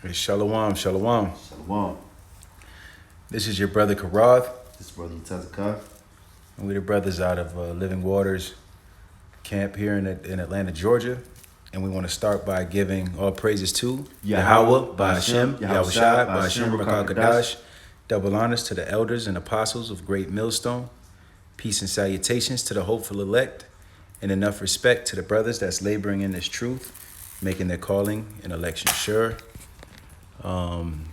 Hey, Shalom, Shalom. Shalom. This is your brother Karath, This is Brother Tazakah. and we're the brothers out of Living Waters camp here in Atlanta, Georgia. And we want to start by giving all praises to Yahweh, by Hashem, Yahushua, by Hashem, Rakah Kadash. Double honors to the elders and apostles of Great Millstone. Peace and salutations to the hopeful elect, and enough respect to the brothers that's laboring in this truth, making their calling and election sure.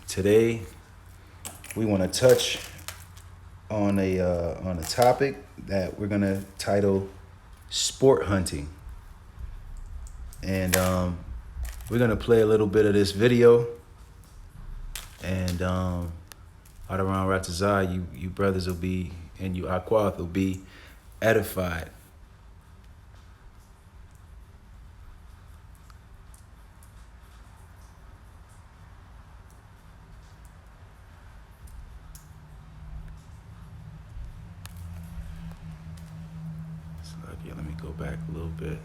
Today, we want to touch on a topic that we're gonna title sport hunting, and we're gonna play a little bit of this video. And Adaran Ratazah, you brothers will be, and you Aquath will be edified. Let me go back a little bit.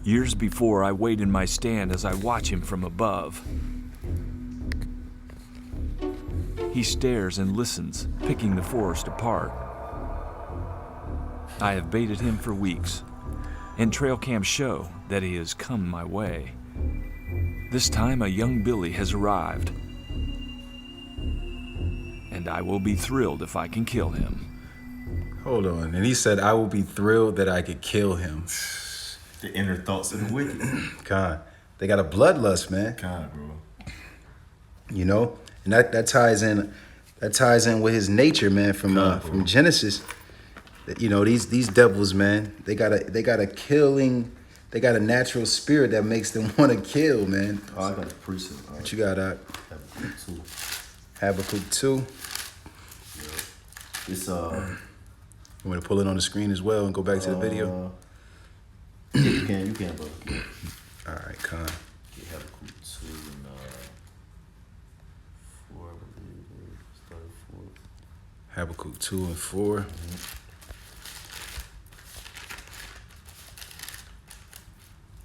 Years before, I wait in my stand as I watch him from above. He stares and listens, picking the forest apart. I have baited him for weeks, and trail cams show that he has come my way. This time, a young Billy has arrived, and I will be thrilled if I can kill him. Hold on. And he said, I will be thrilled that I could kill him. The inner thoughts of the wicked. God, they got a bloodlust, man. God, bro. You know, and that ties in with his nature, man, from Genesis. That, you know, these devils, man, they got a natural spirit that makes them want to kill, man. Oh, I got the precept. All right. What you got, Habakkuk 2. It's You want to pull it on the screen as well and go back to the video? Yeah, you can, brother. Yeah. All right, Con. Yeah, Habakkuk 2 and 4, I believe. Started 4. Habakkuk 2 and 4.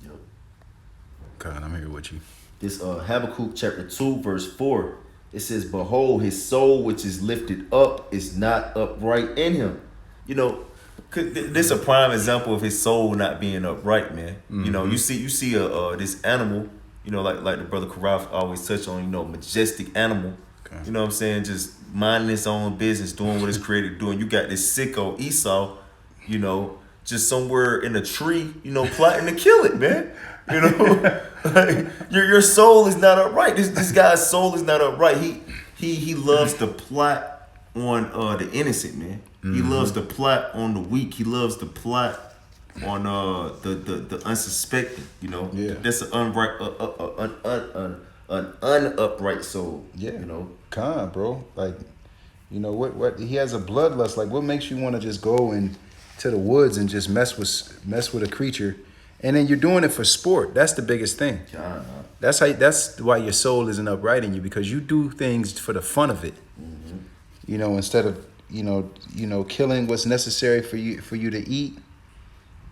Yep. Con, I'm here with you. This Habakkuk chapter 2, verse 4. It says, "Behold, his soul which is lifted up is not upright in him." You know, this a prime example of his soul not being upright, man. Mm-hmm. You know, you see this animal. You know, like the brother Karaf always touch on. You know, majestic animal. Okay. You know what I'm saying? Just minding its own business, doing what it's created doing. You got this sicko Esau. You know, just somewhere in a tree. You know, plotting to kill it, man. You know, like, your soul is not upright. This guy's soul is not upright. He loves to plot on the innocent, man. Mm-hmm. He loves to plot on the weak. He loves to plot on the unsuspecting. You know, yeah. That's an unupright soul. Yeah, you know, Con, bro. Like, you know what? He has a bloodlust. Like, what makes you want to just go to the woods and just mess with a creature? And then you're doing it for sport. That's the biggest thing. That's why your soul isn't upright in you, because you do things for the fun of it. Mm-hmm. You know, instead of you know killing what's necessary for you to eat.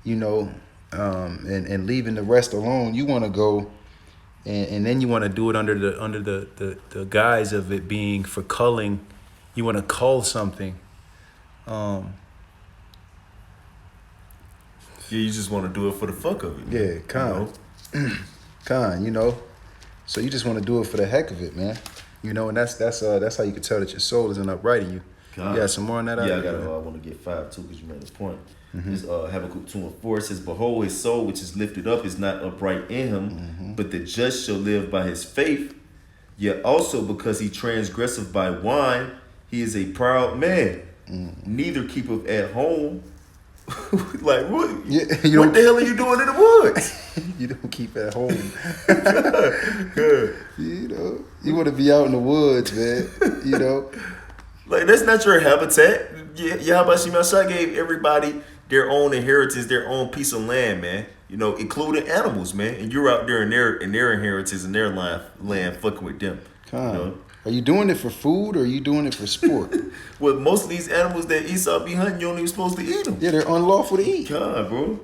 You know, and leaving the rest alone. You want to go, and then you want to do it under the guise of it being for culling. You want to cull something. Yeah, you just want to do it for the fuck of it. Man. Yeah, Con, you know. So you just want to do it for the heck of it, man. You know, and that's how you can tell that your soul isn't upright in you. You got some more on that? Yeah, I want to get 5 too, because you made a point. Mm-hmm. This Habakkuk 2 and 4 says, "Behold, his soul which is lifted up is not upright in him, mm-hmm. but the just shall live by his faith. Yet also because he transgresseth by wine, he is a proud man. Mm-hmm. Neither keepeth at home." Like, what? Yeah, what the hell are you doing in the woods? You don't keep at home. Good. You know, you want to be out in the woods, man. You know, like, that's not your habitat. Yahweh Shemashah gave everybody their own inheritance, their own piece of land, man. You know, including animals, man. And you're out there in their inheritance and their land fucking with them. You know? Are you doing it for food or are you doing it for sport? Well, most of these animals that Esau be hunting, you ain't even supposed to eat them. Yeah, they're unlawful to eat. God, bro.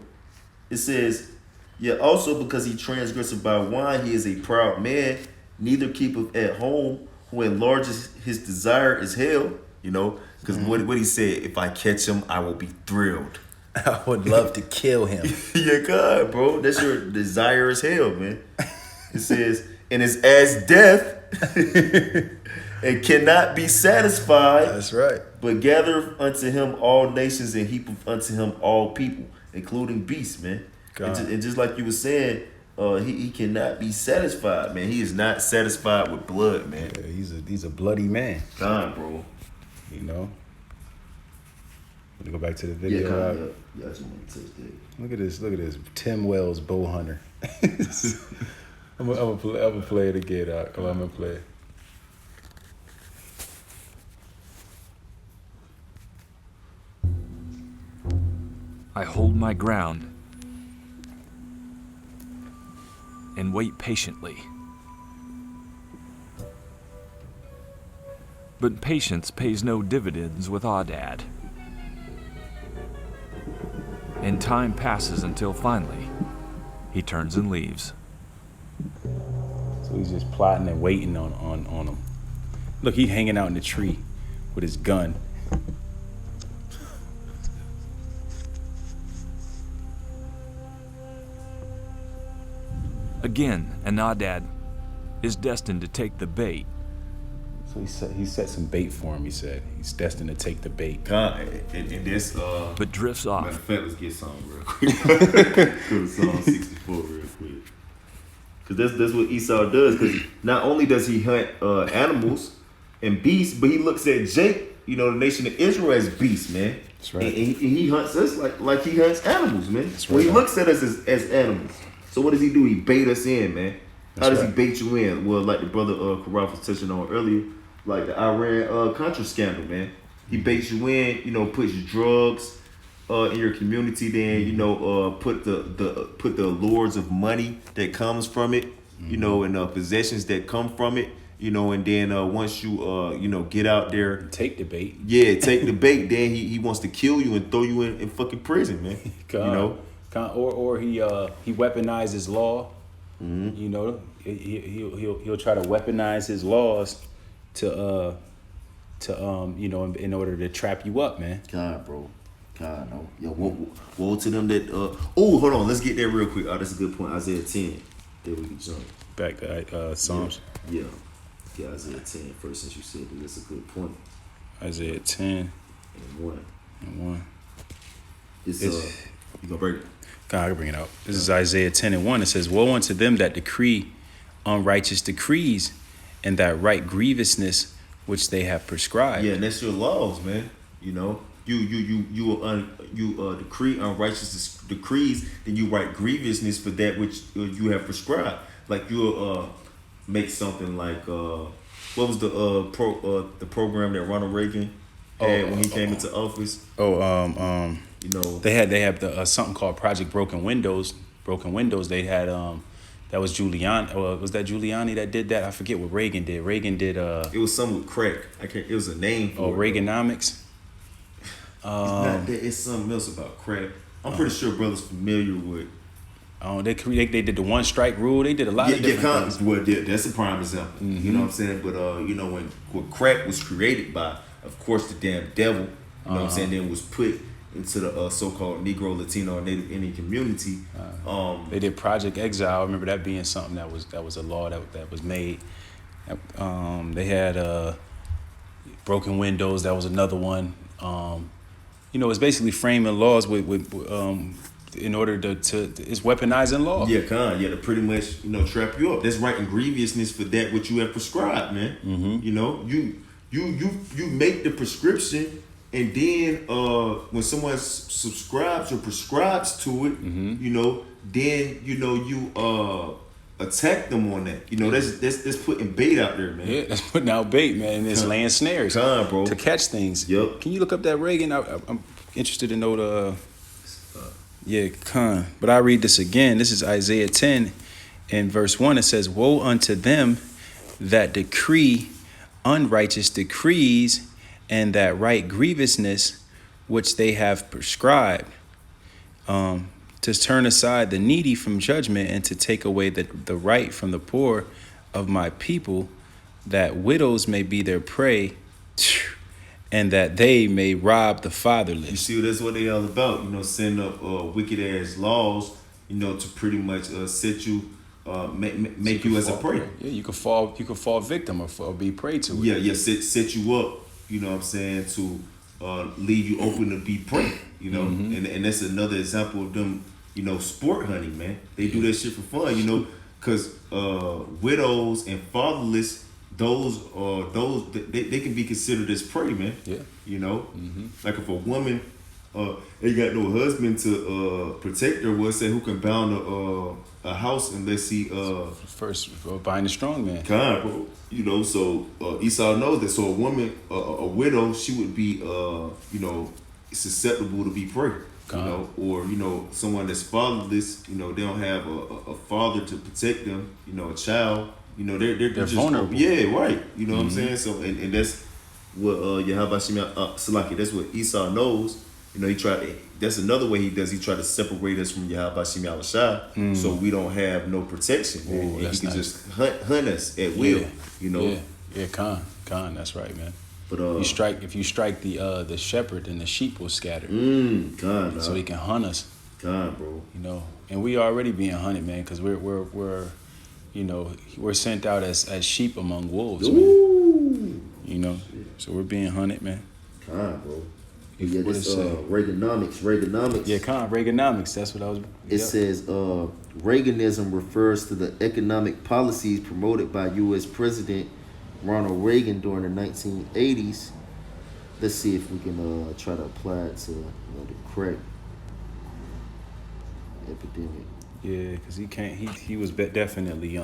It says, yeah, also because he transgresseth by wine, he is a proud man, neither keepeth at home, who enlarges his desire is hell. You know, because what he said, if I catch him, I will be thrilled. I would love to kill him. Yeah, God, bro. That's your desire is hell, man. It says, and is as death and cannot be satisfied. That's right. But gather unto him all nations and heap unto him all people, including beasts, man. And just like you were saying, he cannot be satisfied, man. He is not satisfied with blood, man. Yeah, he's a bloody man. God, bro. You know. Let me go back to the video. Yeah, I just want to touch that. Look at this. Tim Wells, bow hunter. I'm gonna play it again. I'm gonna play it. I hold my ground and wait patiently. But patience pays no dividends with Ahdad. And time passes until finally he turns and leaves. So he's just plotting and waiting on him. Look, he's hanging out in the tree with his gun. Again, Ahdad is destined to take the bait. So he set some bait for him, he said. He's destined to take the bait. God, and this, but drifts matter of off. fact, let's get something real quick. Go to Psalm 64 real quick. Because that's what Esau does. Because not only does he hunt animals and beasts, but he looks at Jake, you know, the nation of Israel, as beasts, man. That's right. And he hunts us like he hunts animals, man. That's Well, he right. looks at us as animals. So what does he do? He bait us in, man. How That's does right. he bait you in? Well, like the brother Karaf was touching on earlier, like the Iran Contra scandal, man. He baits you in, you know, puts drugs in your community, then you know put the allures of money that comes from it, you know, and possessions that come from it, you know, and then once you you know, get out there, Take the bait. yeah, take the bait, then he wants to kill you and throw you in fucking prison, man. You know. Or he weaponizes law. You know, he'll try to weaponize his laws to you know, in order to trap you up, man. God, bro. God, no. Yo, woe to them that oh, hold on, let's get there real quick. Oh, that's a good point. Isaiah 10. There we can jump. Back to Psalms. Yeah, Isaiah 10 first, since you said that. That's a good point. Isaiah 10 And 1. and 1. It's you gonna break it? God, I can bring it out. This is Isaiah 10 and 1. It says, woe unto them that decree unrighteous decrees, and that write grievousness which they have prescribed. Yeah, and that's your laws, man. You know, you decree unrighteous decrees, then you write grievousness for that which you have prescribed. Like you'll make something like what was the program that Ronald Reagan had when he came into office? You know, They have the something called Project Broken Windows. They had that was Giuliani. Was that Giuliani that did that? I forget what Reagan did. Reagan did it was something with crack. It was a name for it. Reaganomics. It's not that. It's something else about crack. I'm pretty sure brothers familiar with. They did the one strike rule. They did a lot of different things. Well, that's a prime example. You know what I'm saying? But you know, when crack was created by, of course, the damn devil. You know what I'm saying? Then was put into the so-called Negro, Latino, or Native Indian community. They did Project Exile. I remember that being something that was a law that was made. They had Broken Windows. That was another one. You know, it's basically framing laws with in order to it's weaponizing law. Yeah, to pretty much, you know, trap you up. That's writing grievousness for that which you have prescribed, man. You know, you make the prescription, and then when someone subscribes or prescribes to it, you know, then you know you attack them on that. You know, that's putting bait out there, man. Yeah, that's putting out bait, man. And it's laying snares bro. to catch things. Yep. Can you look up that Reagan? I'm interested to know the. Yeah, but I read this again. This is Isaiah 10 and verse 1. It says, woe unto them that decree unrighteous decrees, and that write grievousness which they have prescribed, to to turn aside the needy from judgment, and to take away the right from the poor of my people, that widows may be their prey, and that they may rob the You fatherless. see, that's what they all about. You know, setting up wicked ass laws. You know, to pretty much set you, make you as a prey. Yeah, you could fall victim or be prey to it. Yeah, set you up. You know what I'm saying, to leave you open to be prey. You know, and that's another example of them. You know, sport hunting, man. They do that shit for fun. You know, because widows and fatherless, those they can be considered as prey, man. Yeah. You know, like if a woman ain't got no husband to protect her, well, say who can bound a house unless he First, buying the strong man. kind, bro. You know, so Esau knows that. So a woman, a widow, she would be you know, susceptible to be prey. You know, or you know, someone that's fatherless. You know, they don't have a father to protect them. You know, a child. You know, they're just vulnerable. Yeah, right. You know what I'm saying? So and that's what Yahweh Salaki. That's what Esau knows. You know, that's another way he does. He tried to separate us from Yahweh Shai, so we don't have no protection. Ooh, and he that's can nice. just hunt us at will. Yeah. You know. Yeah, Khan, that's right, man. But If you strike the shepherd, then the sheep will scatter, God, so he can hunt us. God, bro. You know, and we already being hunted, man, because we're you know, we're sent out as sheep among wolves, man. Ooh. You know, so we're being hunted, man. God, bro. If- Yeah, what this it say? Reaganomics. Yeah, Khan, Reaganomics. That's what I was. It says Reaganism refers to the economic policies promoted by U.S. President Ronald Reagan during the 1980s. Let's see if we can try to apply it to the crack epidemic. Yeah, because he can't. He was definitely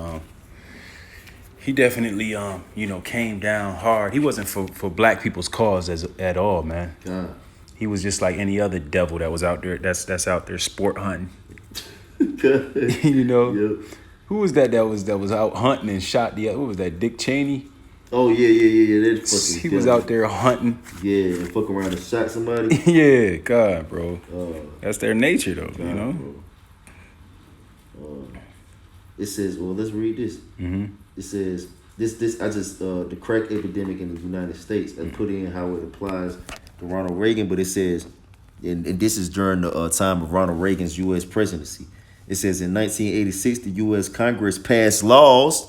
he definitely you know, came down hard. He wasn't for black people's cause at all, man. God. He was just like any other devil that was out there. That's out there sport hunting. You know, Yep. who was that was out hunting and shot the? What was that? Dick Cheney. Oh yeah. That's fucking. He was out there hunting. Yeah, and fuck around and shot somebody. Yeah, God, bro. Oh. That's their nature, though. You know. Bro. It says, well, let's read this. It says, this I just the crack epidemic in the United States. I put in how it applies to Ronald Reagan, but it says, and this is during the time of Ronald Reagan's U.S. presidency. It says in 1986, the U.S. Congress passed laws,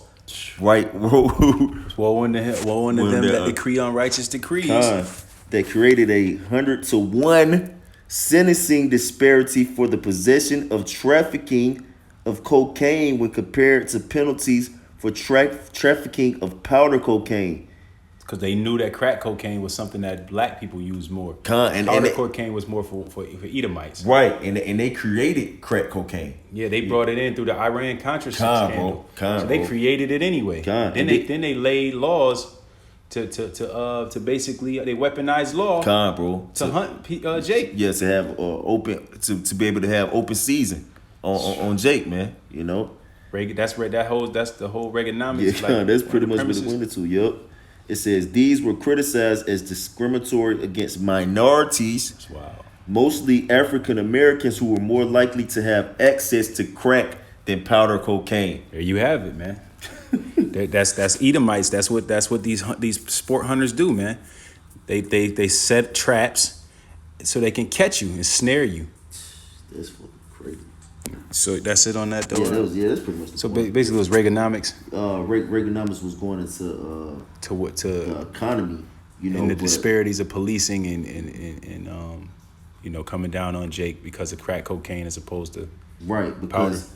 right? Woe unto them that decree unrighteous decrees. That created 100-to-1 sentencing disparity for the possession of trafficking of cocaine when compared to penalties for trafficking of powder cocaine. Because they knew that crack cocaine was something that black people used more. And Powder cocaine was more for Edomites. Right, and they created crack cocaine. Yeah, they brought it in through the Iran-Contra scandal. So they bro. created it anyway. Then they laid laws to basically they weaponized law Bro. to hunt Jake. Yeah, to have open to be able to have open season on Jake, man. You know. Reagan, that's the whole Reaganomics. Yeah, like, that's pretty much what premises. it went into. Yup. It says these were criticized as discriminatory against minorities, Wow. mostly African Americans, who were more likely to have access to crack than powder cocaine. There you have it, man. that's Edomites. That's what these sport hunters do, man. They set traps so they can catch you and snare you. That's fucking crazy. So that's it on that, though. That's pretty much. The So point. basically, it was Reaganomics Reaganomics was going into the economy, you know, and the but- disparities of policing and you know, coming down on Jake because of crack cocaine as opposed to right, because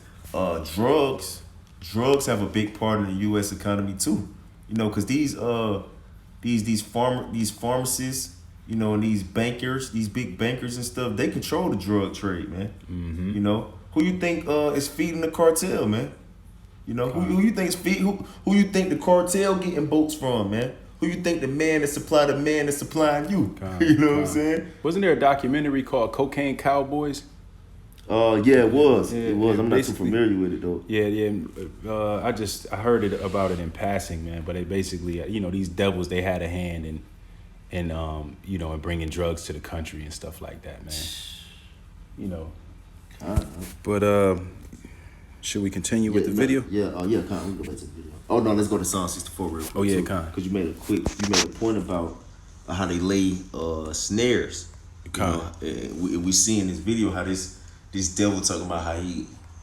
drugs have a big part in the U.S. economy too. You know, because these pharmacists, you know, and these bankers, these big bankers and stuff, they control the drug trade, man. You know, who you think is feeding the cartel, man? You know, who you think is who you think the cartel getting boats from, man? Who you think the man that supplying you? You know what I'm saying? Wasn't there a documentary called Cocaine Cowboys? Yeah, it was. Yeah, It was. I'm not too basically- familiar with it though. Yeah. I heard about it in passing, man. But it basically, you know, these devils, they had a hand in you know, in bringing drugs to the country and stuff like that, man. You know, But should we continue with the video? Yeah, yeah, Con, we can go back to the video. Oh no, let's go to Psalm 64 real quick. Oh, yeah, Con. Because you made a point about how they lay snares. Con. We see in this video how this devil talking about how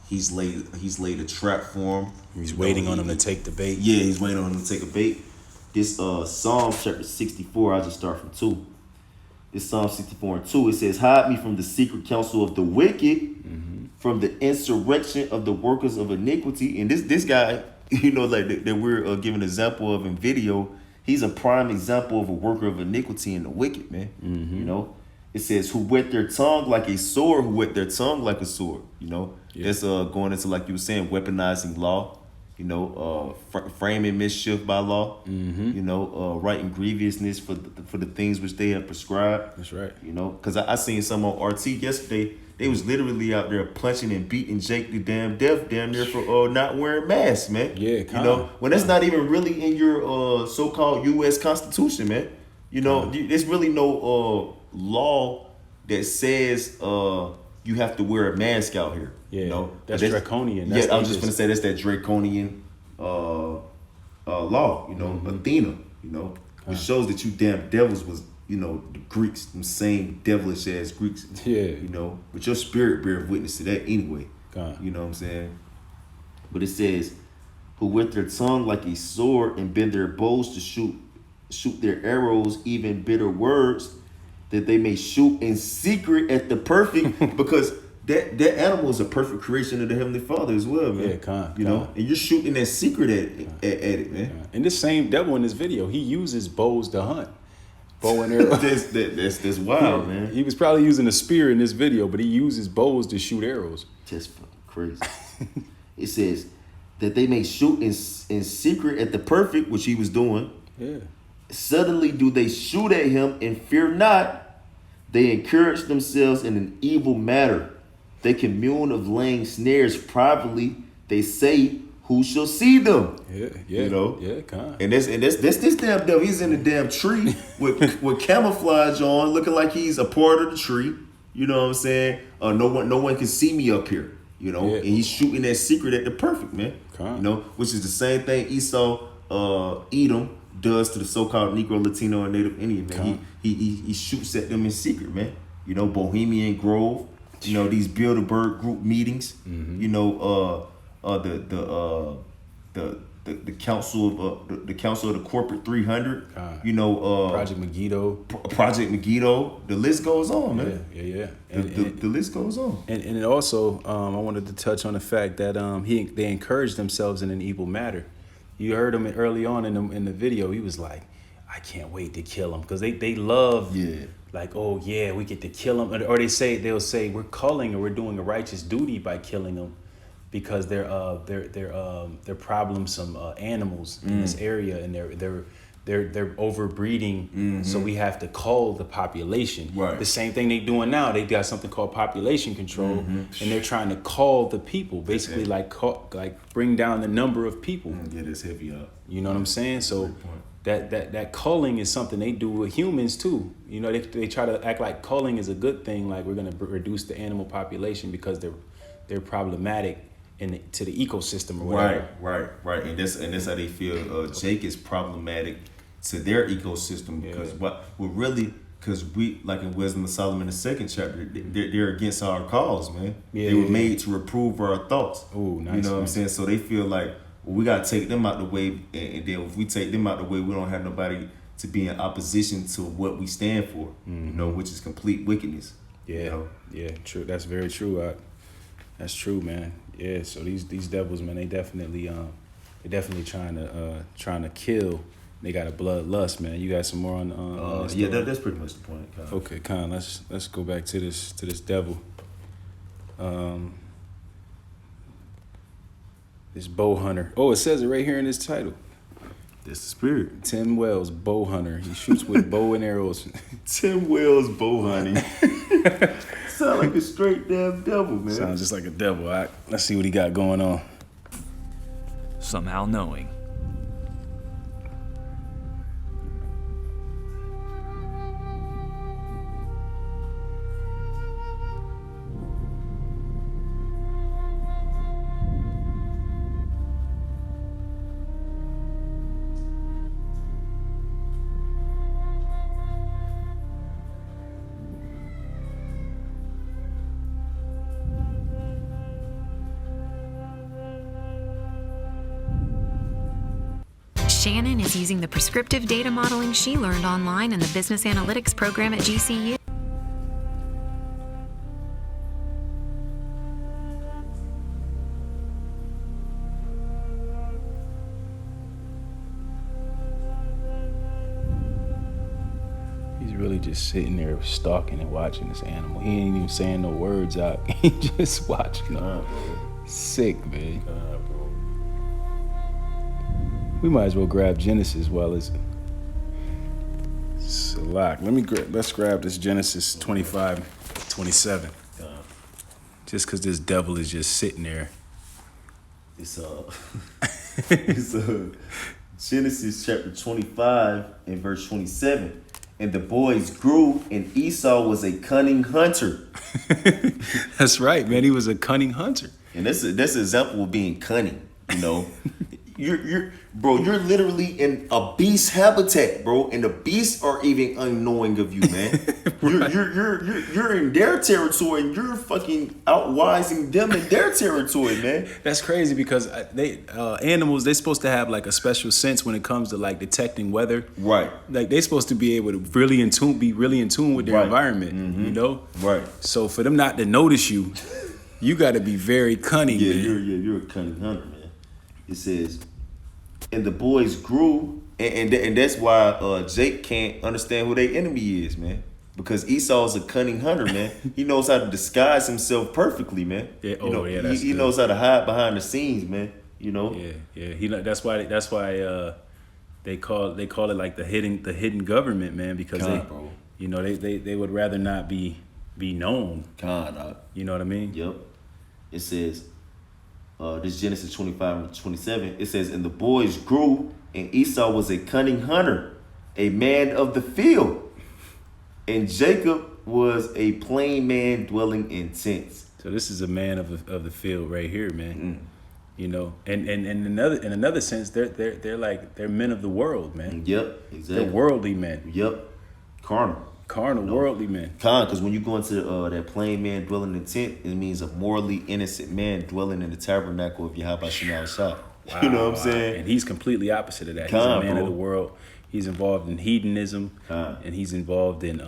he's laid a trap for him. He's waiting on him to take the bait. Yeah, he's waiting on him to take a bait. This Psalm chapter 64, I'll just start from 2. This Psalm 64 and 2, it says, hide me from the secret counsel of the wicked, from the insurrection of the workers of iniquity. And this guy, you know, like that we're giving an example of in video, he's a prime example of a worker of iniquity and the wicked, man. You know, it says, who whet their tongue like a sword, who whet their tongue like a sword. You know, that's going into, like you were saying, weaponizing law. You know, framing mischief by law. You know, writing grievousness for the things which they have prescribed. That's right. You know, because I seen some on RT yesterday. They was literally out there punching and beating Jake to damn death, damn near for not wearing masks, man. Yeah, you know, when that's not even really in your so-called U.S. Constitution, man. You know, there's really no law that says you have to wear a mask out here. Yeah, you know? that's draconian. That's I was just gonna say that's that draconian law. You know, Athena. You know, which shows that you damn devils was, you know, the Greeks, them same devilish ass Greeks. Yeah. You know, but your spirit bear witness to that anyway. God. You know what I'm saying? But it says, who with their tongue like a sword and bend their bows to shoot their arrows, even bitter words, that they may shoot in secret at the perfect, because that animal is a perfect creation of the Heavenly Father as well, man. Yeah, you know, and you're shooting that secret at it, man. And this same devil in this video, he uses bows to hunt. Bow and arrow. that's wild, man. He was probably using a spear in this video, but he uses bows to shoot arrows. Just fucking crazy. It says that they may shoot in secret at the perfect, which he was doing. Yeah. Suddenly do they shoot at him and fear not. They encourage themselves in an evil matter. They commune of laying snares privately. They say, who shall see them? Yeah. You know? Yeah, kind. And this damn devil, he's in the damn tree with camouflage on, looking like he's a part of the tree. You know what I'm saying? No one can see me up here. You know, and he's shooting that secret at the perfect, man. You know, which is the same thing Esau, Edom does to the so-called Negro, Latino, and Native Indian, man. He shoots at them in secret, man. You know, Bohemian Grove. You know, these Bilderberg group meetings. You know, the council of the corporate 300. You know, Project Megiddo. Project Megiddo. The list goes on, man. Yeah. The list goes on. And it also, I wanted to touch on the fact that they encouraged themselves in an evil matter. You heard him early on in the video. He was like, I can't wait to kill him, because they love, like, oh yeah, we get to kill him, or they'll say we're culling, or we're doing a righteous duty by killing them, because they're problemsome animals in this area, and they're overbreeding, so we have to cull the population. Right. The same thing they doing now. They got something called population control, and they're trying to cull the people, basically like bring down the number of people. Yeah, that's heavy up. You know what I'm saying? So that culling is something they do with humans too. You know, they try to act like culling is a good thing, like we're gonna reduce the animal population because they're problematic to the ecosystem or whatever. Right. And that's how they feel. Jake is problematic to their ecosystem because because we, like in Wisdom of Solomon, the 2nd chapter, they're against our cause, man. They were made to reprove our thoughts. Oh, nice. You know what I'm saying? So they feel like, well, we gotta take them out the way, and then if we take them out the way, we don't have nobody to be in opposition to what we stand for. You know, which is complete wickedness. Yeah, you know? Yeah, true. That's very true. That's true, man. Yeah. So these devils, man, they definitely trying to kill. They got a bloodlust, man. You got some more on this yeah, that's pretty much the point. Okay, Con. Let's go back to this devil. This bow hunter. Oh, it says it right here in this title. That's the spirit. Tim Wells, bow hunter. He shoots with bow and arrows. Tim Wells, bow hunting. Sound like a straight damn devil, man. Sounds just like a devil. All right, let's see what he got going on. Somehow knowing. Shannon is using the prescriptive data modeling she learned online in the business analytics program at GCU. He's really just sitting there stalking and watching this animal. He ain't even saying no words out. He just watching them. Sick, man. We might as well grab Genesis while it's a lock. Let's grab this Genesis 25:27. Just because this devil is just sitting there. It's it's Genesis chapter 25 and verse 27. And the boys grew, and Esau was a cunning hunter. That's right, man. He was a cunning hunter. And that's an example of being cunning. You know, you're literally in a beast habitat, bro, and the beasts are even unknowing of you, man. Right. You're in their territory, and you're fucking outwising them in their territory, man. That's crazy because animals, they're supposed to have like a special sense when it comes to like detecting weather. Right. Like they're supposed to be able to be really in tune with their environment. Mm-hmm. You know. Right. So for them not to notice you, you got to be very cunning. Yeah, man. you're a cunning hunter, man. It says, and the boys grew, and that's why Jake can't understand who their enemy is, man. Because Esau's a cunning hunter, man. He knows how to disguise himself perfectly, man. Yeah, he knows how to hide behind the scenes, man. You know. Yeah. That's why they call it like the hidden government, man. Because they would rather not be known. You know what I mean? Yep. It says, this Genesis 25 and 27. It says, and the boys grew, and Esau was a cunning hunter, a man of the field. And Jacob was a plain man dwelling in tents. So this is a man of the field right here, man. You know, and in another sense, they're men of the world, man. Yep, exactly. They're worldly men. Yep, carnal, worldly men. Because when you go into that plain man dwelling in tent, it means a morally innocent man dwelling in the tabernacle of Yahweh Shem Shah. Wow, you know what I'm saying? And he's completely opposite of that. He's a man of the world. He's involved in hedonism, and he's involved in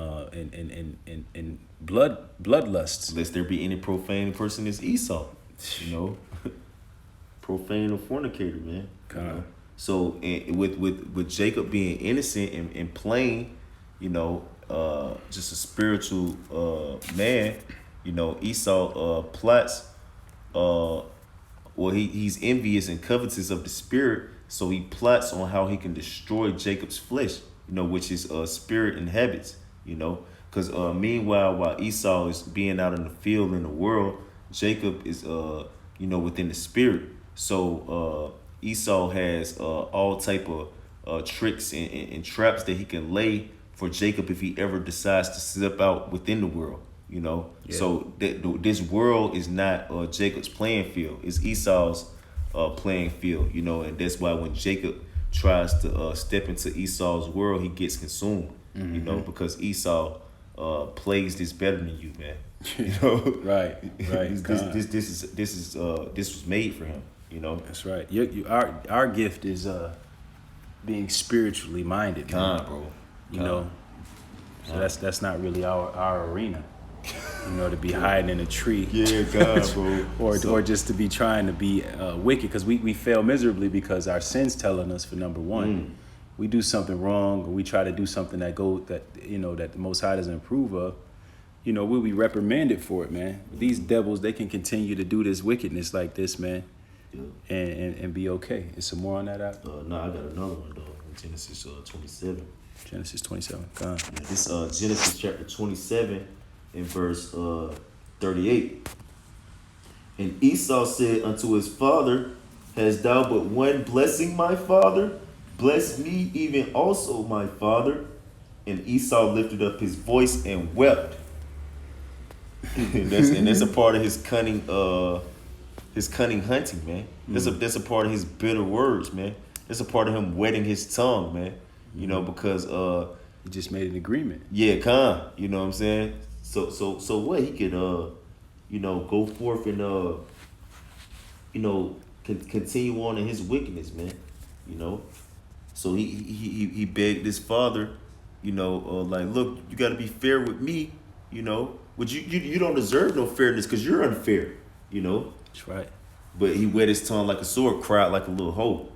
bloodlusts. Lest there be any profane person, is Esau. You know, profane or fornicator, man. You know? So with Jacob being innocent and plain, you know, just a spiritual man, you know, Esau plots. He's envious and covetous of the spirit. So he plots on how he can destroy Jacob's flesh, you know, which is spirit and habits, you know. Because meanwhile, while Esau is being out in the field in the world, Jacob is, within the spirit. So Esau has all type of tricks and traps that he can lay for Jacob if he ever decides to step out within the world, you know. Yeah. So this world is not Jacob's playing field. It's Esau's playing field, you know, and that's why when Jacob tries to step into Esau's world, he gets consumed, you know, because Esau plays this better than you, man. You know, right. This was made for him, you know. That's right. Our gift is being spiritually minded, man. Bro. You know, so that's not really our arena. You know, to be hiding in a tree. Yeah, God, bro. or just to be trying to be wicked, because we fail miserably because our sins telling us, for number one, we do something wrong, or we try to do something that the Most High doesn't approve of. You know, we'll be reprimanded for it, man. These devils, they can continue to do this wickedness like this, man, and be okay. Is some more on that out? No, I got another one though. Genesis 27. Genesis 27. God. This Genesis chapter 27. In verse 38. And Esau said unto his father, hast thou but one blessing, my father? Bless me even also, my father. And Esau lifted up his voice and wept. and that's a part of his cunning hunting, man. That's a part of his bitter words, man. That's a part of him wetting his tongue, man. You know, because he just made an agreement. Yeah, you know what I'm saying? So what he could go forth and continue on in his wickedness, man. You know. So he begged his father, like, look, you got to be fair with me, but you don't deserve no fairness because you're unfair, That's right. But he wet his tongue like a sword, cried like a little hoe,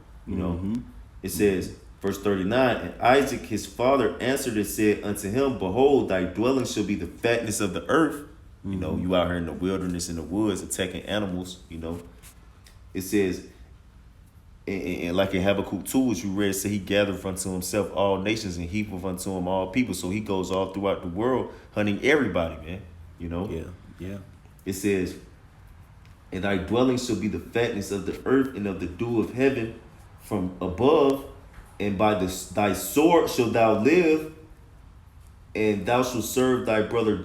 It says, verse 39, and Isaac his father answered and said unto him, behold, thy dwelling shall be the fatness of the earth. You out here in the wilderness, in the woods, attacking animals, It says, and like in Habakkuk 2, as you read, say he gathered unto himself all nations and heapeth unto him all people. So he goes all throughout the world hunting everybody, man. Yeah. It says, and thy dwelling shall be the fatness of the earth and of the dew of heaven from above, and by thy sword shalt thou live, and thou shalt serve thy brother,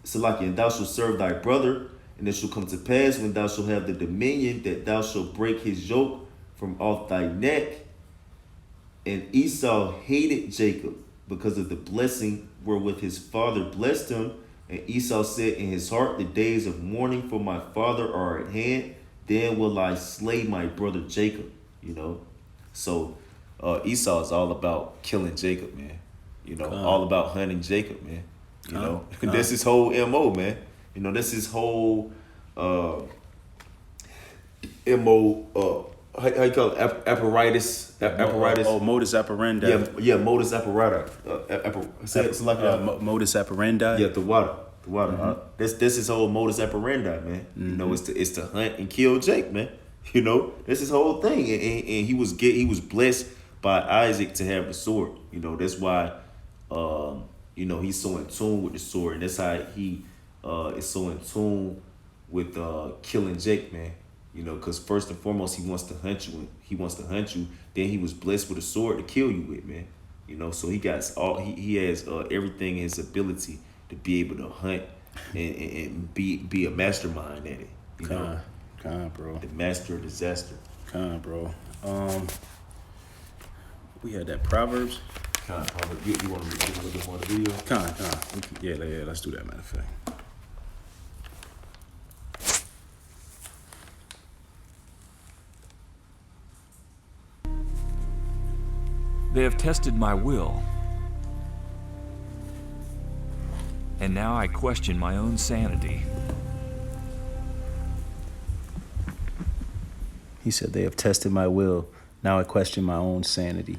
Salaki, and thou shalt serve thy brother, and it shall come to pass when thou shalt have the dominion that thou shalt break his yoke from off thy neck. And Esau hated Jacob because of the blessing wherewith his father blessed him. And Esau said in his heart, the days of mourning for my father are at hand. Then will I slay my brother Jacob, So Esau is all about killing Jacob, man. All about hunting Jacob, man. That's his whole MO, man. That's his whole MO, how you call it? Apparatus. Modus operandi. Yeah, modus apparatus. It's like modus operandi. Yeah, the water. That's his whole modus operandi, man. It's to hunt and kill Jake, man. That's his whole thing, and he was blessed by Isaac to have the sword. That's why, he's so in tune with the sword, and that's how he is so in tune with killing Jake, man. Because first and foremost, he wants to hunt you. Then he was blessed with a sword to kill you with, man. So he got he has everything in his ability to be able to hunt and be a mastermind at it. Bro. The master of disaster. Bro. We had that Proverbs. You want to read a little bit more of the video? Yeah, let's do that, matter of fact. They have tested my will, and now I question my own sanity. He said, they have tested my will. Now I question my own sanity.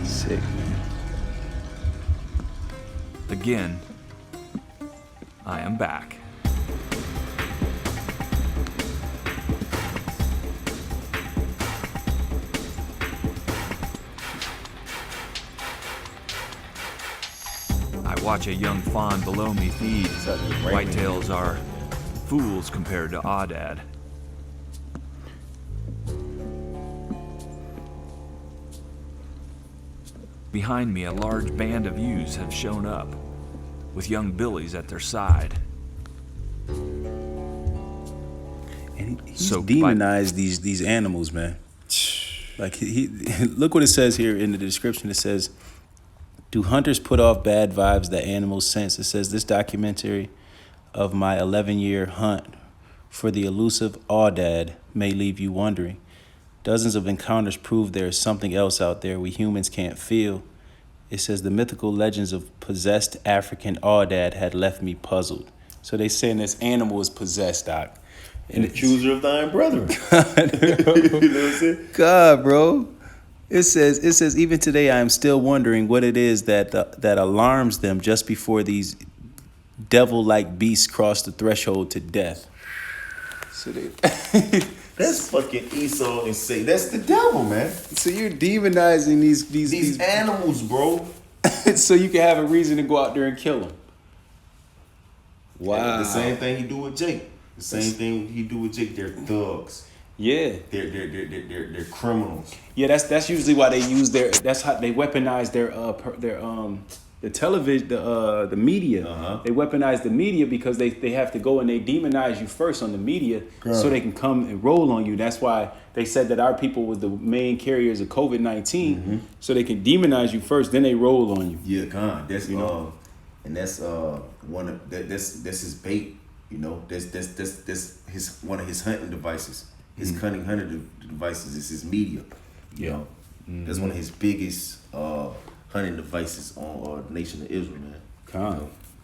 Sick, man. Again, I am back. I watch a young fawn below me feed. Whitetails are fools compared to Aoudad. Behind me, a large band of ewes have shown up, with young billies at their side. And he's Soaked demonized these animals, man. Like he look what it says here in the description. It says, do hunters put off bad vibes that animals sense? It says, this documentary of my 11-year hunt for the elusive Aoudad may leave you wondering. Dozens of encounters prove there is something else out there we humans can't feel. It says, the mythical legends of possessed African Aoudad had left me puzzled. So they saying this animal is possessed, Doc. And the accuser of thine brethren. You know what I'm saying? God, bro. It says, even today I am still wondering what it is that alarms them just before these devil-like beasts cross the threshold to death. So that's fucking Esau and Satan. That's the devil, man. So you're demonizing these animals, bro. So you can have a reason to go out there and kill them. Wow. The same thing he do with Jake. The same thing he do with Jake. They're thugs. Yeah. They're criminals. Yeah, that's usually why they use that's how they weaponize the television, the media. Uh-huh. They weaponize the media because they have to go and they demonize you first on the media so they can come and roll on you. That's why they said that our people was the main carriers of COVID-19, so they can demonize you first, then they roll on you. Yeah, God, that's and that's one of that's his bait. That's his one of his hunting devices. His cunning hunting devices is his media. You know, that's one of his biggest hunting devices on the nation of Israel, man.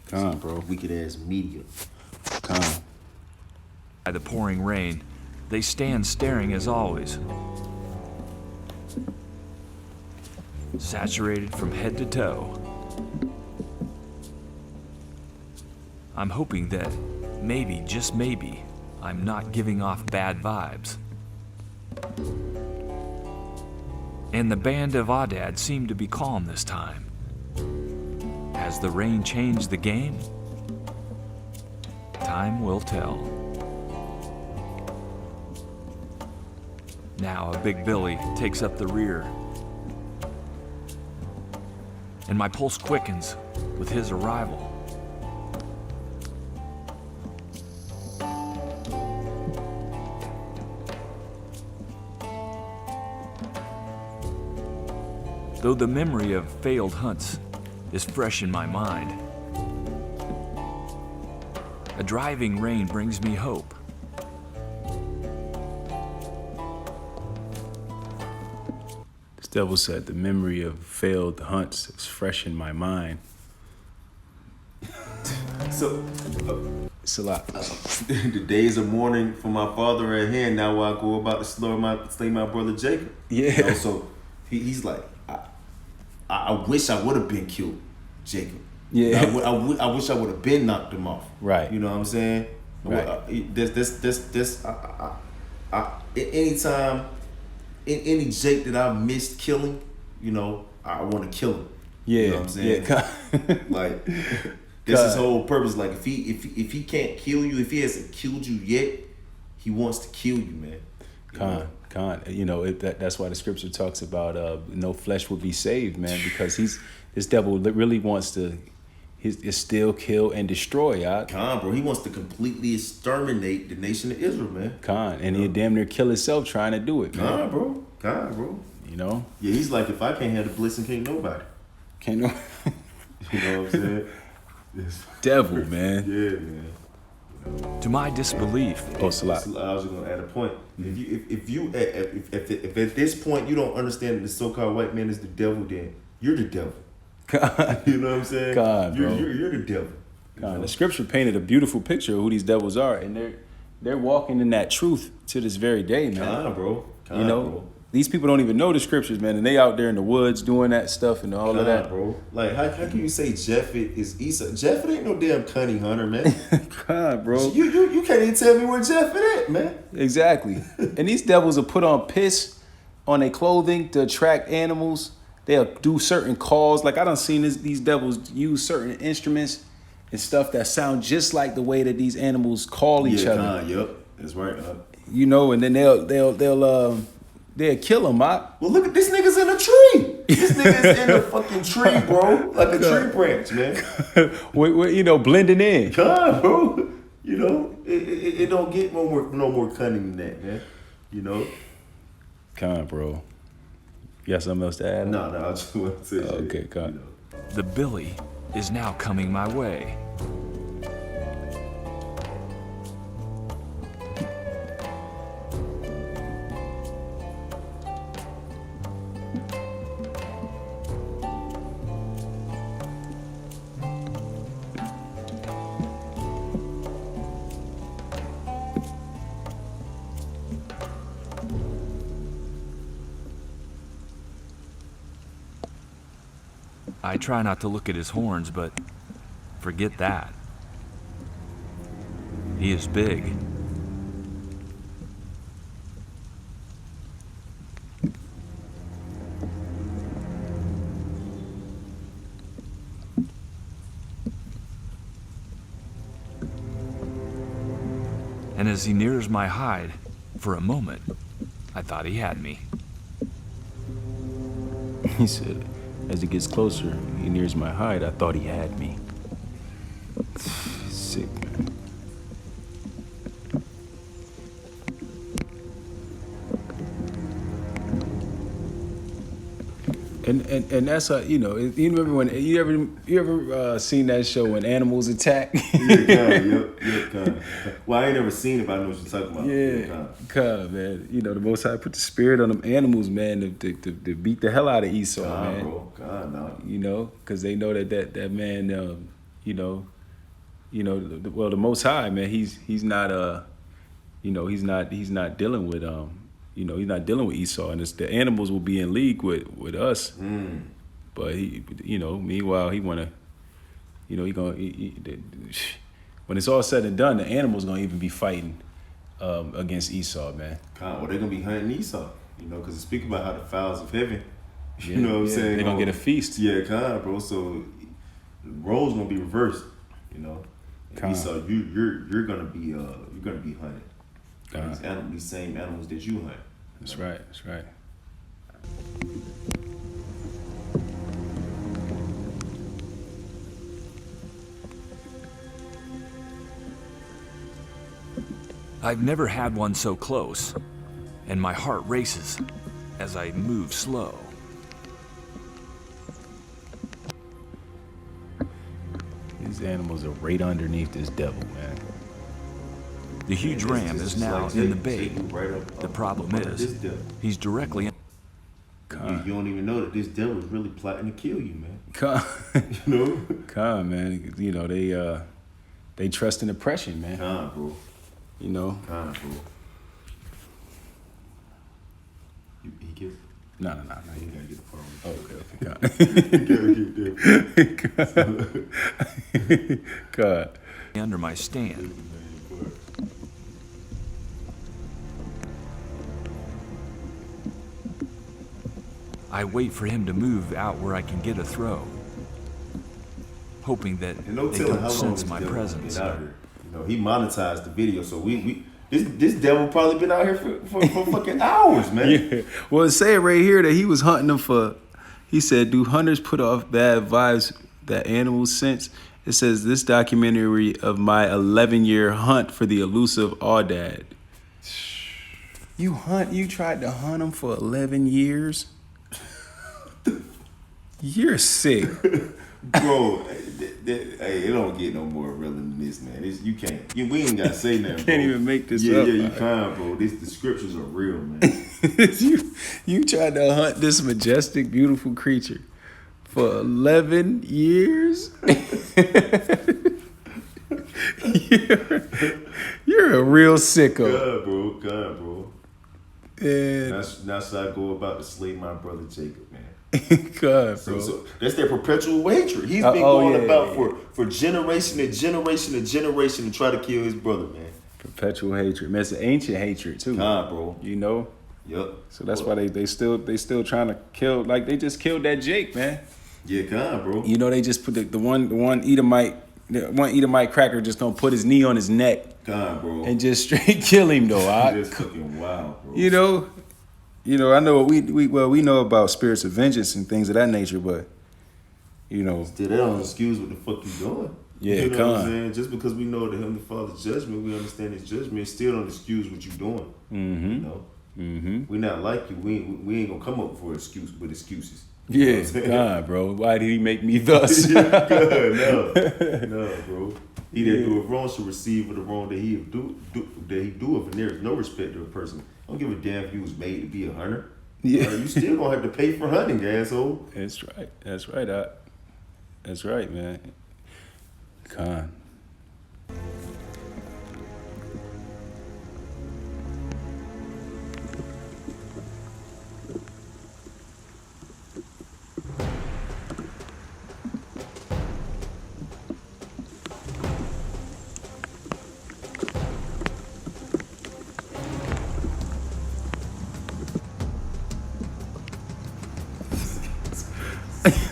Con, bro. Wicked ass media. Con. By the pouring rain, they stand staring as always. Saturated from head to toe. I'm hoping that maybe, just maybe, I'm not giving off bad vibes. And the band of Ahdad seemed to be calm this time. Has the rain changed the game? Time will tell. Now a Big Billy takes up the rear. And my pulse quickens with his arrival. Though the memory of failed hunts is fresh in my mind, a driving rain brings me hope. This devil said the memory of failed hunts is fresh in my mind. So It's a lot. the days of mourning for my father at hand. Now I go about to slay my brother Jacob. Yeah. You know, so he's like, I wish I would have been killed, Jacob. Yeah. I wish I would have been knocked him off. Right. You know what I'm saying? Right. Anytime, any Jake that I missed killing, you know, I want to kill him. Yeah. You know what I'm saying? Yeah. Like, that's his whole purpose. Like, if he can't kill you, if he hasn't killed you yet, he wants to kill you, man. Con. You know, that's why the scripture talks about no flesh will be saved, man, because this devil really wants to steal, kill, and destroy. Bro, he wants to completely exterminate the nation of Israel, man. And he'll damn near kill himself trying to do it, man. Bro. You know? Yeah, he's like, if I can't have the blessing, can't nobody. Can't no. You know what I'm saying? Devil, man. Yeah, man. To my disbelief, Salat. I was just gonna add a point. If at this point you don't understand that the so-called white man is the devil, then you're the devil. You know what I'm saying? God, bro. You're the devil. The scripture painted a beautiful picture of who these devils are, and they're walking in that truth to this very day, man. Bro. You know, these people don't even know the scriptures, man, and they out there in the woods doing that stuff and all of that, bro. Like, how can you say Japhet is Esau? Japhet ain't no damn cunning hunter, man. God, bro. You can't even tell me where Japhet at, man. Exactly. And these devils will put on piss on their clothing to attract animals. They'll do certain calls. Like, I done seen these devils use certain instruments and stuff that sound just like the way that these animals call each other. Yep, that's right. You know, and then they'll kill them, Well, look at this nigga's in a tree. This nigga's in a fucking tree, bro. Like a tree branch, man. We're blending in. God, bro. You know, it don't get no more cunning than that, man. You know? Bro. You got something else to add? No, I just want to say okay, you know. the Billy is now coming my way. I try not to look at his horns, but forget that. He is big. And as he nears my hide, for a moment, I thought he had me. He said, as he gets closer, he nears my hide, I thought he had me. Sick, man. And that's you know, you remember when you ever seen that show when animals attack? Yeah. Well, I ain't never seen it, but I know what you're talking about. Yeah, God, man. You know, the Most High put the spirit on them animals, man, to beat the hell out of Esau, man. Bro. God, no. You know, because they know that man, the Most High, man, he's not he's not dealing with he's not dealing with Esau, and it's the animals will be in league with us. But he, meanwhile he wanna, when it's all said and done, the animals gonna even be fighting against Esau, man. Well, they're gonna be hunting Esau, because it speaks about how the fowls of heaven, Yeah, you know what I'm saying? They're gonna get a feast. Yeah, bro. So the roles gonna be reversed, And Esau, you're gonna be hunted. These same animals that you hunt. That's right. I've never had one so close, and my heart races as I move slow. These animals are right underneath this devil, man. The huge ram is now in the bait. The problem is, he's directly in. You don't even know that this devil is really plotting to kill you, man. Man. They trust in oppression, man. Bro. Bro. He gets. No. You gotta get the part. Oh, okay. God. Under my stand. I wait for him to move out where I can get a throw, hoping that And no they telling don't how long sense this my devil presence. been out here. He monetized the video, so this devil probably been out here for fucking hours, man. Yeah. Well, it say right here that he was hunting them for. He said, "Do hunters put off bad vibes that animals sense?" It says this documentary of my 11-year hunt for the elusive Aoudad. You tried to hunt him for 11 years? You're sick. Bro, it don't get no more real than this, man. You can't. We ain't gotta say nothing. Can't even make this up. up. Yeah, you can't, bro. The scriptures are real, man. you tried to hunt this majestic, beautiful creature for 11 years? You're a real sicko. God, bro. And That's how I go about to slay my brother Jacob, man. God, bro. So that's their perpetual hatred. He's been going about for generation to generation to generation to try to kill his brother, man. Perpetual hatred, man. It's an ancient hatred too. Bro. Yep. So that's why they still trying to kill. Like they just killed that Jake, man. Yeah, bro. They just put the one Edomite cracker just gonna put his knee on his neck, bro, and just straight kill him though. Just fucking wild, bro. I know we know about spirits of vengeance and things of that nature, but still that don't excuse what the fuck you doing. Yeah, you know what I'm saying? Just because we know the Heavenly Father's judgment, we understand His judgment. It still don't excuse what you doing. Mm-hmm. We not like you. We ain't gonna come up with excuses. Yeah, God, bro. Why did He make me thus? No, bro. He that doeth wrong should receive for the wrong that he doeth, and there is no respect to a person. I don't give a damn if you was made to be a hunter. Yeah, you still gonna have to pay for hunting, asshole. That's right. That's right, man. Con.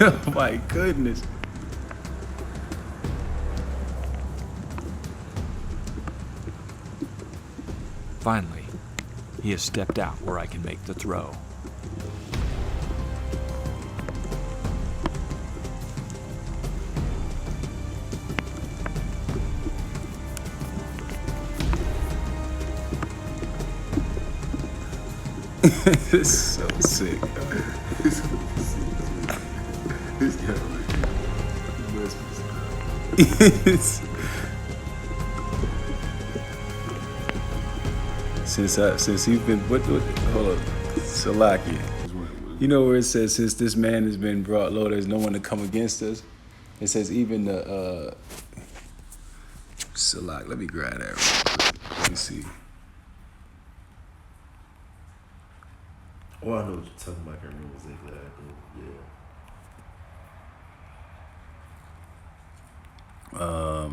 Oh my goodness. Finally, he has stepped out where I can make the throw. This is so sick. This guy Since he's been hold up, Salakia. You know where it says since this man has been brought low, there's no one to come against us. It says even the Salak. Let me grab that. Real quick. Let me see. Oh, I know what you're talking about. I can't remember exactly. Yeah.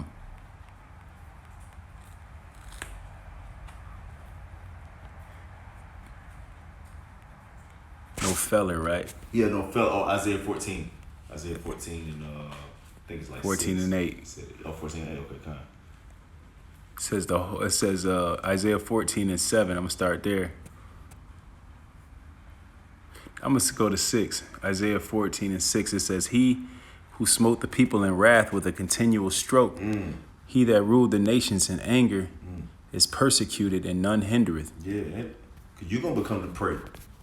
No felon, right? Yeah, no, fell. Oh, Isaiah 14. Isaiah 14 and I think it's like 14 6. and 8. Oh, 14 and 8. Okay, kind. It says Isaiah 14 and 7. I'm gonna start there. I'm gonna go to 6. Isaiah 14 and 6. It says, "He who smote the people in wrath with a continual stroke, he that ruled the nations in anger, is persecuted and none hindereth." Yeah, because you're going to become the prey.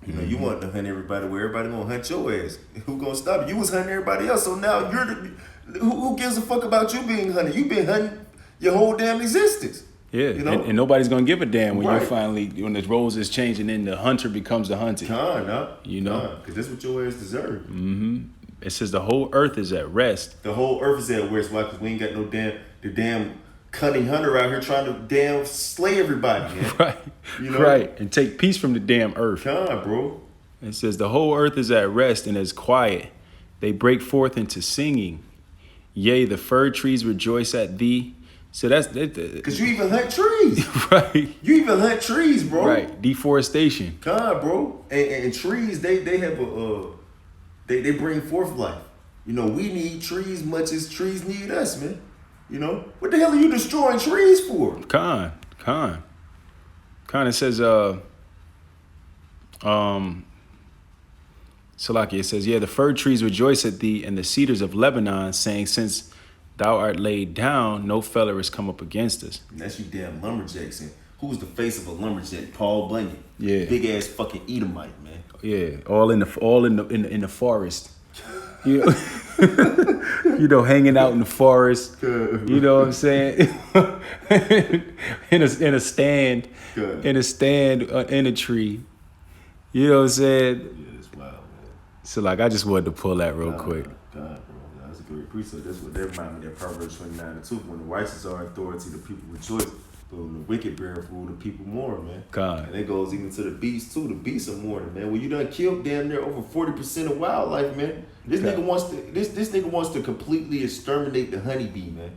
You know, you want to hunt everybody where everybody going to hunt your ass. Who going to stop you? You was hunting everybody else, so now you're the... Who gives a fuck about you being hunted? You've been hunting your whole damn existence. Yeah, you know? and nobody's gonna give a damn when Right. you're finally when the roles is changing and the hunter becomes the hunted. You know, because that's what your ass deserve. It says the whole earth is at rest. The whole earth is at rest. Why? Because we ain't got no damn cunning hunter out here trying to damn slay everybody, man. Right, You know? right, and take peace from the damn earth. God, bro. It says the whole earth is at rest and is quiet. They break forth into singing. Yea, the fir trees rejoice at thee. So that's Because you even hunt trees. right. You even hunt trees, bro. Right, deforestation. God, bro. And trees, they have they bring forth life. You know, we need trees much as trees need us, man. You know? What the hell are you destroying trees for? Khan. It says, Salaki, it says, yeah, the fir trees rejoice at thee, and the cedars of Lebanon, saying, since thou art laid down, no feller has come up against us. And that's you damn lumberjacks. And who's the face of a lumberjack? Paul Bunyan. Yeah. Big ass fucking Edomite, man. Yeah, all in the forest. You know, you know, hanging out in the forest. You know what I'm saying? in a stand, in a tree. You know what I'm saying? Yeah, that's wild, man. So like, I just wanted to pull that real quick. God, bro. That's a great precept. That's what that reminded me of Proverbs 29:2. When the righteous are authority, the people rejoice. But when the wicked bear rule, the people mourn, man. God. And it goes even to the beasts too. The beasts are mourning, man. When you done killed damn near over 40% of wildlife, man. This nigga wants to completely exterminate the honeybee, man.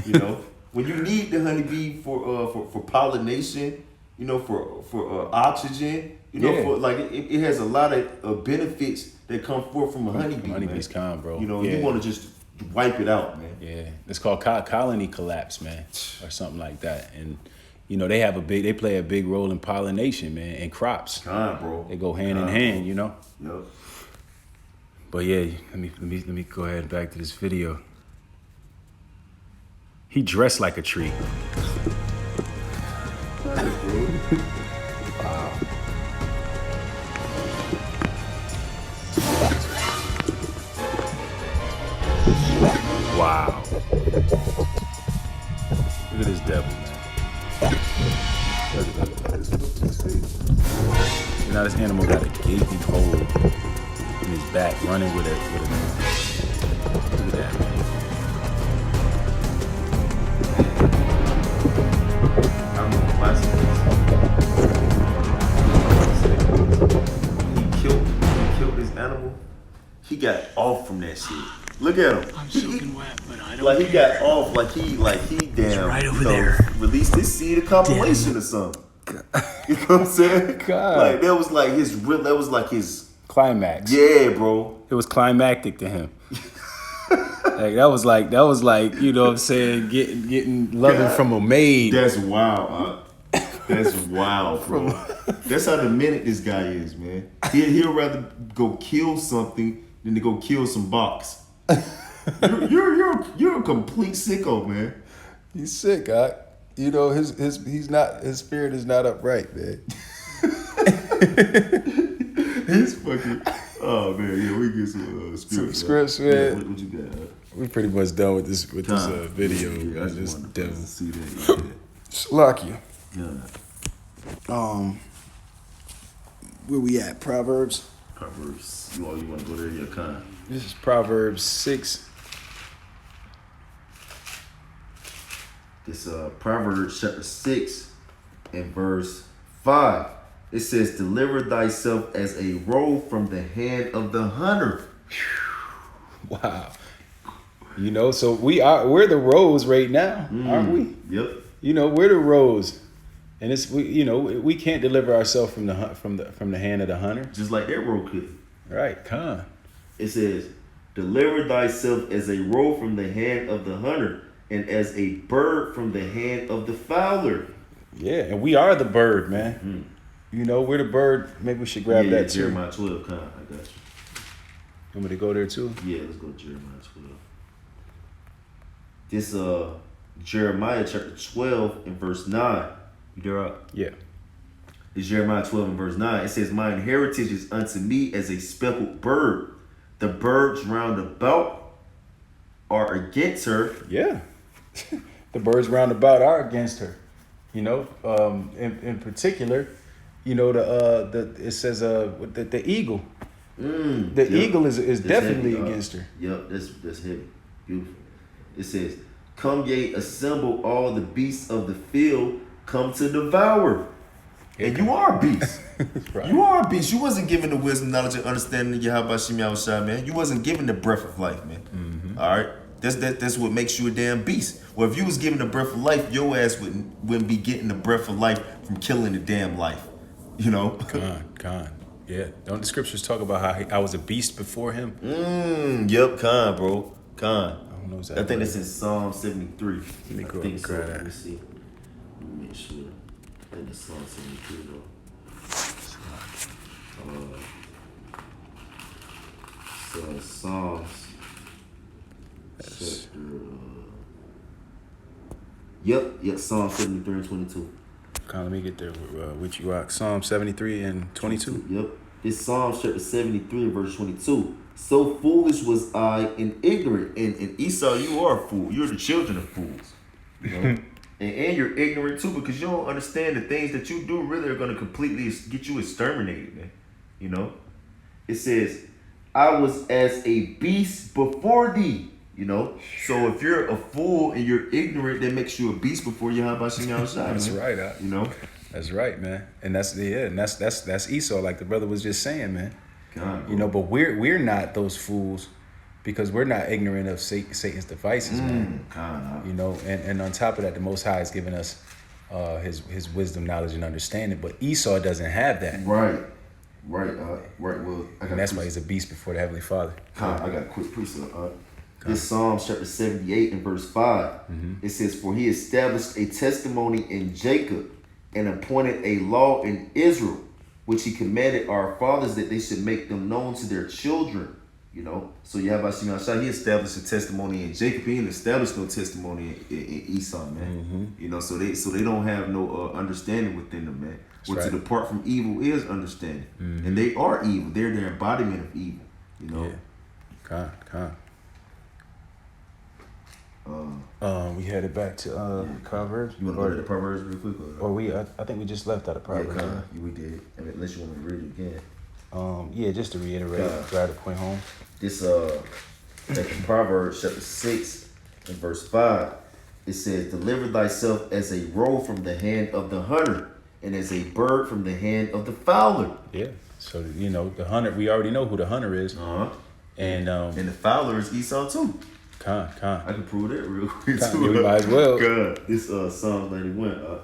You know, when you need the honeybee for pollination, you know, for oxygen, you know, for like it has a lot of benefits that come forth from a honeybee. Honeybee's man. kind, bro. You know, Yeah. you want to just wipe it out, man. Yeah, it's called colony collapse, man, or something like that. And you know, they play a big role in pollination, man, and crops. God, bro. They go hand in hand, you know. Yep. But yeah, let me go ahead back to this video. He dressed like a tree. Wow. Look at this devil, man. Now this animal got a gaping hole in his back, running with a look at that, man. I remember he killed this animal. He got off from that shit. Look at him. I'm soaking wet, but I don't Like he care. got off, like he damn, right over you know, there. released his seed of compilation or something. You know what I'm saying? God. Like that was like his Climax. yeah, bro. It was climactic to him. Like that was like, you know what I'm saying, getting loving God. from a maid. That's wild. That's wild, bro. That's how demented this guy is, man. He'll rather go kill something than to go kill some box. You're a complete sicko, man. He's sick, God. You know, his spirit is not upright, man. He's fucking. Oh man, yeah, we get some scripts. scripts, Yeah, man. what you got? We pretty much done with this video. Yeah, I This just wanted devil. to see that. Slakia. Yeah. Where we at? Proverbs. Proverbs. You want to go there? Your kind. This is Proverbs 6. It's Proverbs chapter 6 and verse 5. It says, "Deliver thyself as a roe from the hand of the hunter." Wow. You know, so we're the roes right now, aren't we? Yep. You know, we're the roes. And we can't deliver ourselves from the hand of the hunter. Just like that roe could. Right, con. It says, "Deliver thyself as a roe from the hand of the hunter, and as a bird from the hand of the fowler." Yeah, and we are the bird, man. You know, we're the bird. Maybe we should grab that too. Jeremiah 12, kind. I got you. Want me to go there too? Yeah, let's go to Jeremiah 12. This Jeremiah chapter 12 and verse 9. You there up? Yeah. It's Jeremiah 12 and verse 9. It says, "Mine heritage is unto me as a speckled bird. The birds round about are against her." Yeah. The birds round about are against her. You know, in particular, you know, it says the eagle. The eagle is That's definitely heavy, against her. Yep, that's heavy. Beautiful. It says, "Come ye, assemble all the beasts of the field, come to devour." And you are a beast. Right. You are a beast. You wasn't given the wisdom, knowledge, and understanding of Yahweh Shem Yahushua, man. You wasn't given the breath of life, man. All right? That's what makes you a damn beast. Well, if you was given the breath of life, your ass wouldn't be getting the breath of life from killing the damn life. You know? Con. Yeah. Don't the scriptures talk about how I was a beast before him? Yep, Khan, bro. Khan. I don't know I exactly. think that's in Psalm 73. Let me go I think and so. grab Let that. me see. Let me make sure. I think it's Psalm 73 though. So Psalms. Yes. Yep, Psalm 73 and 22. Con, let me get there with you, Rock. Psalm 73 and 22. Yep. It's Psalm chapter 73 and verse 22. "So foolish was I and ignorant." And Esau, you are a fool. You're the children of fools. You know? and you're ignorant too, because you don't understand the things that you do really are going to completely get you exterminated, man. You know? It says, "I was as a beast before thee." You know? So if you're a fool and you're ignorant, that makes you a beast before Yahweh Shem Yahushua. That's man. right, You know? That's right, man. And that's Esau, like the brother was just saying, man. God, You know, but we're not those fools because we're not ignorant of Satan's devices, man. God, You know, and on top of that, the Most High has given us his wisdom, knowledge, and understanding. But Esau doesn't have that, Right. Well, I got and that's why he's a beast before the Heavenly Father. I got a quick precept. This Psalm chapter 78 and verse 5. It says, "For he established a testimony in Jacob and appointed a law in Israel, which he commanded our fathers that they should make them known to their children." You know, so Yahweh Shem Yahushua, he established a testimony in Jacob. He didn't establish no testimony in Esau, man. You know, so they don't have no understanding within them, man. What right. to depart from evil is understanding, and they are evil. They're the embodiment of evil. You know. Yeah. Con. We headed back to Proverbs. You want to go to the Proverbs real quick? I think we just left out of Proverbs. Yeah, we did. I mean, unless you want me to read it again. Yeah, just to reiterate, God. drive the point home. This Proverbs chapter 6 and verse 5. It says, "Deliver thyself as a roe from the hand of the hunter, and as a bird from the hand of the fowler." Yeah. So you know the hunter. We already know who the hunter is, and And the fowler is Esau too. Con. I can prove that real quick Con, too. yeah, we might as well. God, this Psalms 91.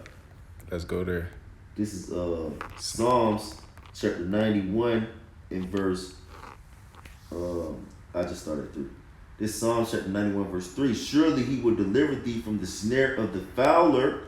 Let's go there. This is Psalms chapter 91 in verse. I just started through. This Psalm chapter 91 verse 3. "Surely he will deliver thee from the snare of the fowler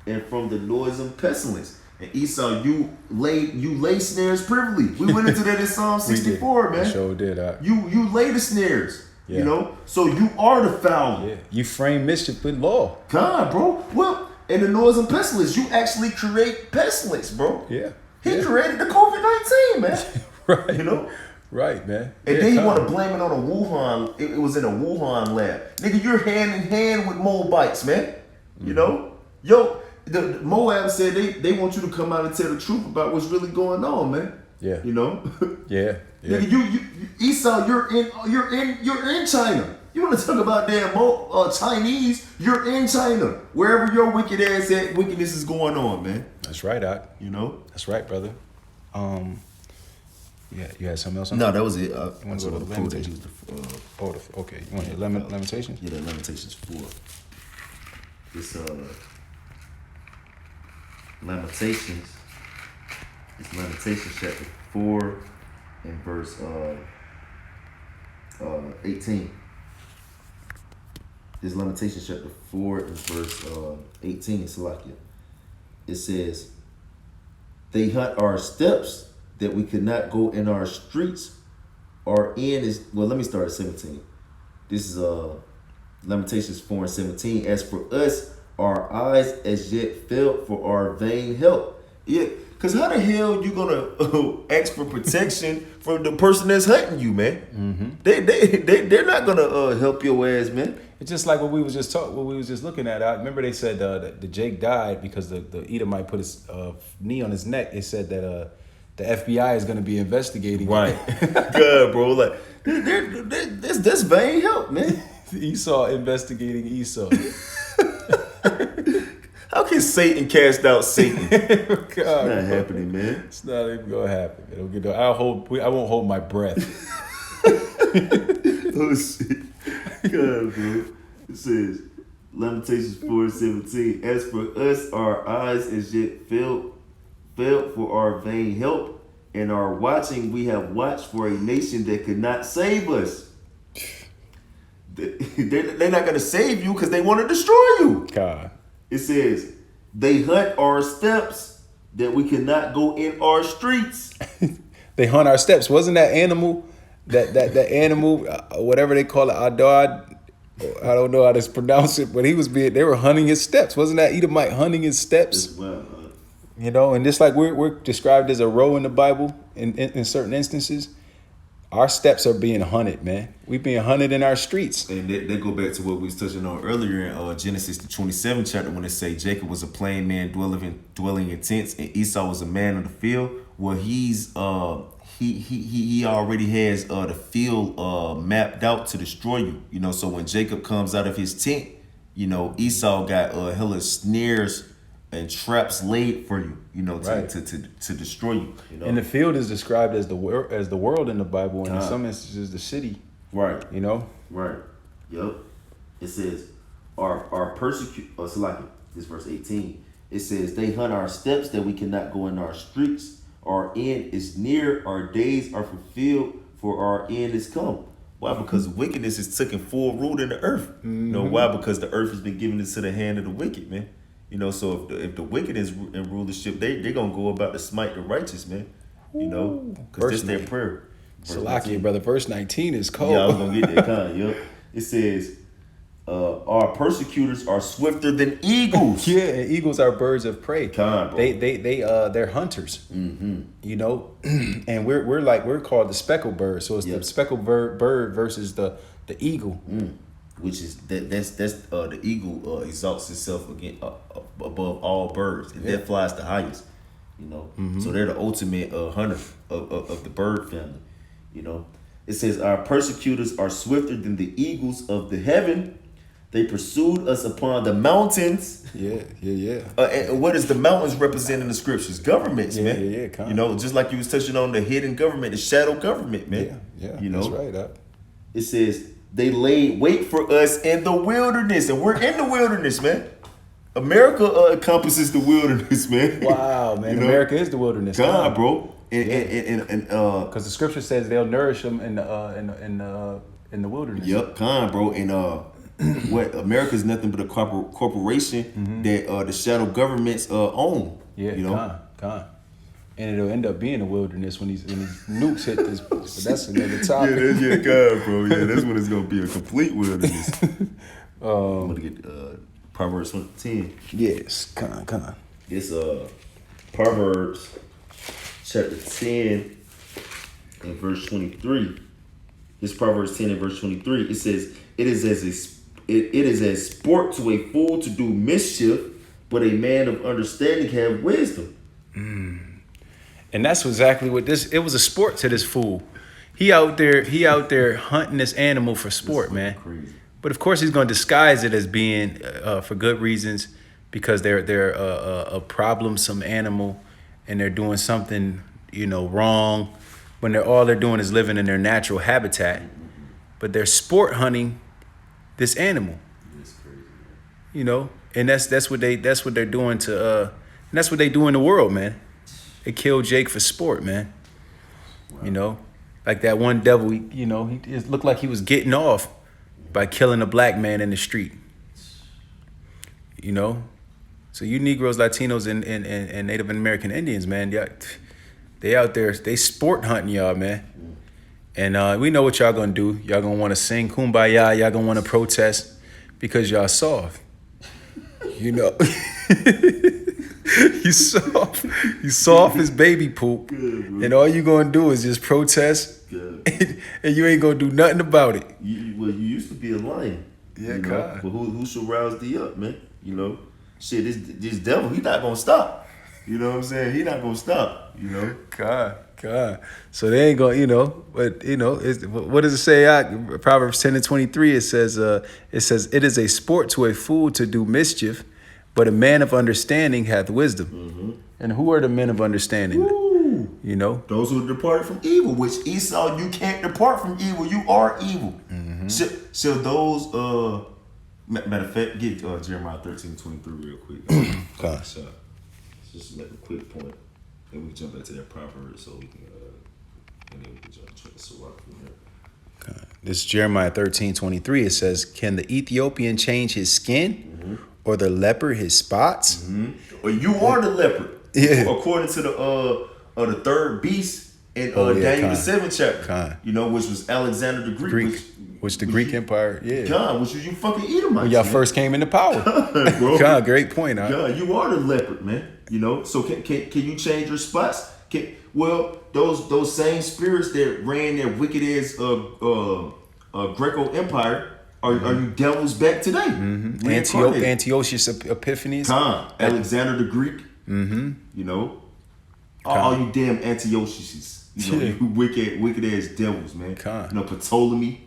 and from the noisome pestilence." And Esau, you lay snares privily. We went into that in Psalm 64, man. We sure did. You lay the snares. Yeah. You know, so you are the fowler. Yeah. You frame mischief with law. God, bro. Well, and the noisome pestilence, you actually create pestilence, bro. Yeah. He Yeah. created the COVID-19, man. Right. You know? Right, man. And Yeah, then you come. want to blame it on a Wuhan. It was in a Wuhan lab. Nigga, you're hand in hand with Moabites, man. You know? Yo, the Moab said they want you to come out and tell the truth about what's really going on, man. Yeah. You know? Yeah. Yeah. Nigga, you Esau, you're in China. You want to talk about damn Chinese? You're in China. Wherever your wicked ass at, wickedness is going on, man. That's right, Doc. You know? That's right, brother. Yeah, you had something else on No, that? that was it. You want to go to Lamentations? Okay. You want to Lamentations? Yeah, that Lamentations 4. It's Lamentations. It's Lamentations chapter 4 and verse 18. It's Lamentations chapter 4 and verse 18 in Salakia. It says, they hunt our steps that we could not go in our streets. Our end is, well, let me start at 17. This is Lamentations 4 and 17. As for us, our eyes as yet felt for our vain help. Yeah, because how the hell you gonna ask for protection from the person that's hunting you, man? They're not gonna help your ass, man. It's just like what we was just looking at. I remember they said that the Jake died because the Edomite put his knee on his neck. They said that the FBI is going to be investigating. Right. Good, bro. Like, that's vain help, man. Esau investigating Esau. How can Satan cast out Satan? It's God, not happening, man. it's not even gonna happen. It'll get. I won't hold my breath. Oh, shit. God, bro. It says, Lamentations 4:17. As for us, our eyes as yet felt for our vain help, and our watching we have watched for a nation that could not save us. They're not going to save you because they want to destroy you. God. It says, they hunt our steps that we cannot go in our streets. They hunt our steps. Wasn't that animal? That animal, whatever they call it, Adad. I don't know how to pronounce it, but they were hunting his steps. Wasn't that Edomite hunting his steps? Well, You know, and just like we're described as a row in the Bible in certain instances, our steps are being hunted, man. We being hunted in our streets. and they go back to what we was touching on earlier in Genesis the 27th chapter when it say Jacob was a plain man dwelling in tents and Esau was a man of the field. Well, he already has the field mapped out to destroy you. You know, so when Jacob comes out of his tent, you know, Esau got hella snares and traps laid for you, you know, to destroy you. You know? And the field is described as the world in the Bible, and in some instances the city. Right. You know. Right. Yep. It says, our persecute. It's like this verse 18. It says, they hunt our steps that we cannot go in our streets. Our end is near. Our days are fulfilled, for our end is come. Why? Because wickedness is taking full root in the earth. You know why? Because the earth has been given into the hand of the wicked, man. You know, so if the wicked is in rulership, they're going to go about to smite the righteous, man. You know, because this their prayer. Salakia, brother. Verse 19 is cold. Yeah, I was going to get that kind. Yep. It says, our persecutors are swifter than eagles. Yeah, and eagles are birds of prey. Kind, bro. They're hunters. Mm-hmm. You know, and we're called the speckled bird. So it's the speckled bird versus the eagle. Which is that's the eagle exalts itself again above all birds, and that flies the highest. You know, so they're the ultimate hunter of the bird family. You know, it says our persecutors are swifter than the eagles of the heaven. They pursued us upon the mountains. Yeah. And what does the mountains represent in the scriptures? Governments, man. Yeah. You know, just like you was touching on the hidden government, the shadow government, man. Yeah. You know, that's right. It says they laid wait for us in the wilderness, and we're in the wilderness, man. America encompasses the wilderness, man. Wow, man. You know? America is the wilderness. God, bro. And because the scripture says they'll nourish them in the wilderness. Yep, bro. And what America is nothing but a corporation that the shadow governments own. Yeah, you know. Con. And it'll end up being a wilderness when these nukes hit this. But that's another topic. Bro. Yeah, that's when it's gonna be a complete wilderness. I'm gonna get Proverbs 10. Yes, con. It's Proverbs chapter 10, in verse 23. It's Proverbs 10 and verse 23. It says, it is as sport to a fool to do mischief, but a man of understanding have wisdom. And that's exactly what this. It was a sport to this fool. He out there hunting this animal for sport, man. Crazy. But of course, he's going to disguise it as being for good reasons, because they're a problemsome animal, and they're doing something wrong, when all they're doing is living in their natural habitat. But they're sport hunting this animal. It's crazy, man. And that's what they're doing to and that's what they do in the world, man. They kill Jake for sport, man. Wow. Like that one devil, he it looked like he was getting off by killing a black man in the street. So you Negroes, Latinos, and Native American Indians, man, they out there, they sport hunting y'all, man. And we know what y'all gonna do. Y'all gonna want to sing Kumbaya. Y'all gonna want to protest because y'all soft. You soft as baby poop. Good, and all you gonna do is just protest. And you ain't gonna do nothing about it. You used to be a lion. Yeah, God. But who should rouse thee up, man? Shit, this devil, he not gonna stop. You know what I'm saying? He not gonna stop. God. So they ain't gonna, but what does it say? Proverbs 10 and 23. It says, it is a sport to a fool to do mischief, but a man of understanding hath wisdom. Mm-hmm. And who are the men of understanding? Woo. Those who departed from evil, which Esau, you can't depart from evil. You are evil. Mm-hmm. So those, matter of fact, get Jeremiah 13:23 real quick. Just make a quick point. And we can jump back to that Proverbs so we can, and then we can jump to Sirach from there. This is Jeremiah 13:23. It says, can the Ethiopian change his skin, or the leopard his spots? Or you are the leopard. Yeah. According to the third beast in Daniel the 7th chapter. Which was Alexander the Greek. Which the Greek Empire, which was you fucking Edomites. When y'all first came into power. Bro. Great point. You are the leopard, man. So can you change your spots? Those same spirits that ran their wicked ass Greco Empire are you devils back today? Mm-hmm. Antiochus Epiphanes. Alexander the Greek. Mm-hmm. All you damn Antiochuses. You wicked ass devils, man. Ptolemy.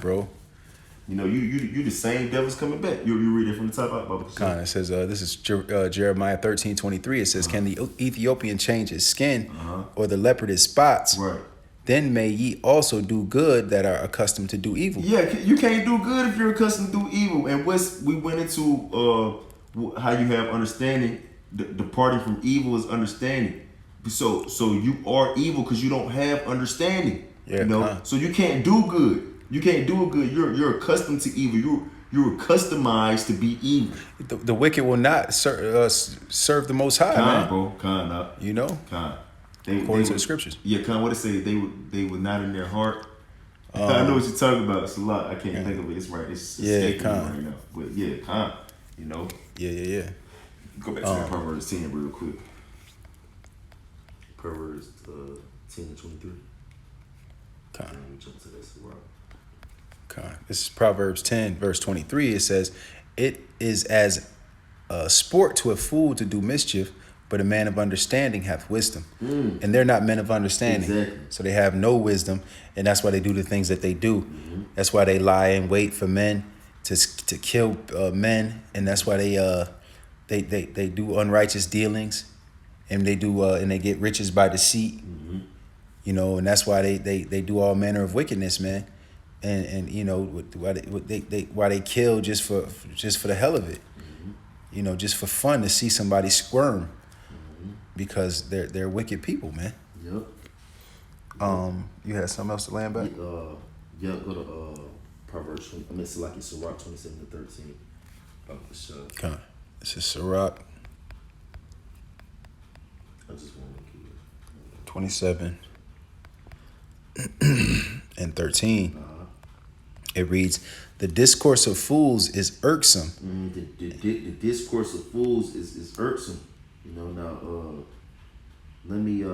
Bro. You the same devils coming back. You read it from the top out. It says, this is Jeremiah 13:23. It says, can the Ethiopian change his skin, or the leopard his spots? Right. Then may ye also do good that are accustomed to do evil. Yeah, you can't do good if you're accustomed to do evil. And we went into how you have understanding. Departing from evil is understanding. So you are evil because you don't have understanding. Yeah, So you can't do good. You can't do good. You're accustomed to evil. You're customized to be evil. The wicked will not serve the Most High, man. Bro. According to the scriptures. Yeah, what it say? They were not in their heart. I know what you're talking about. It's a lot. I can't think of it. It's right. It's escaping me right now. But yeah, Yeah. Go back to that Proverbs 10 real quick. Proverbs 10 and 23. Let me jump to this. This is Proverbs 10, verse 23. It says, it is as a sport to a fool to do mischief, but a man of understanding hath wisdom. And they're not men of understanding. Exactly. So they have no wisdom, and that's why they do the things that they do. That's why they lie in wait for men to kill men, and that's why they do unrighteous dealings, and they do and they get riches by deceit. And that's why they do all manner of wickedness, man. And why they kill just for the hell of it, just for fun, to see somebody squirm, because they're wicked people, man. Yep. You had something else to land back? Go to Proverbs. It's like it's Sirach 27 to 13. About the show. Okay. This is Sirach. I just want to keep it. 27 and 13. It reads, the discourse of fools is irksome. The discourse of fools is irksome. Now let me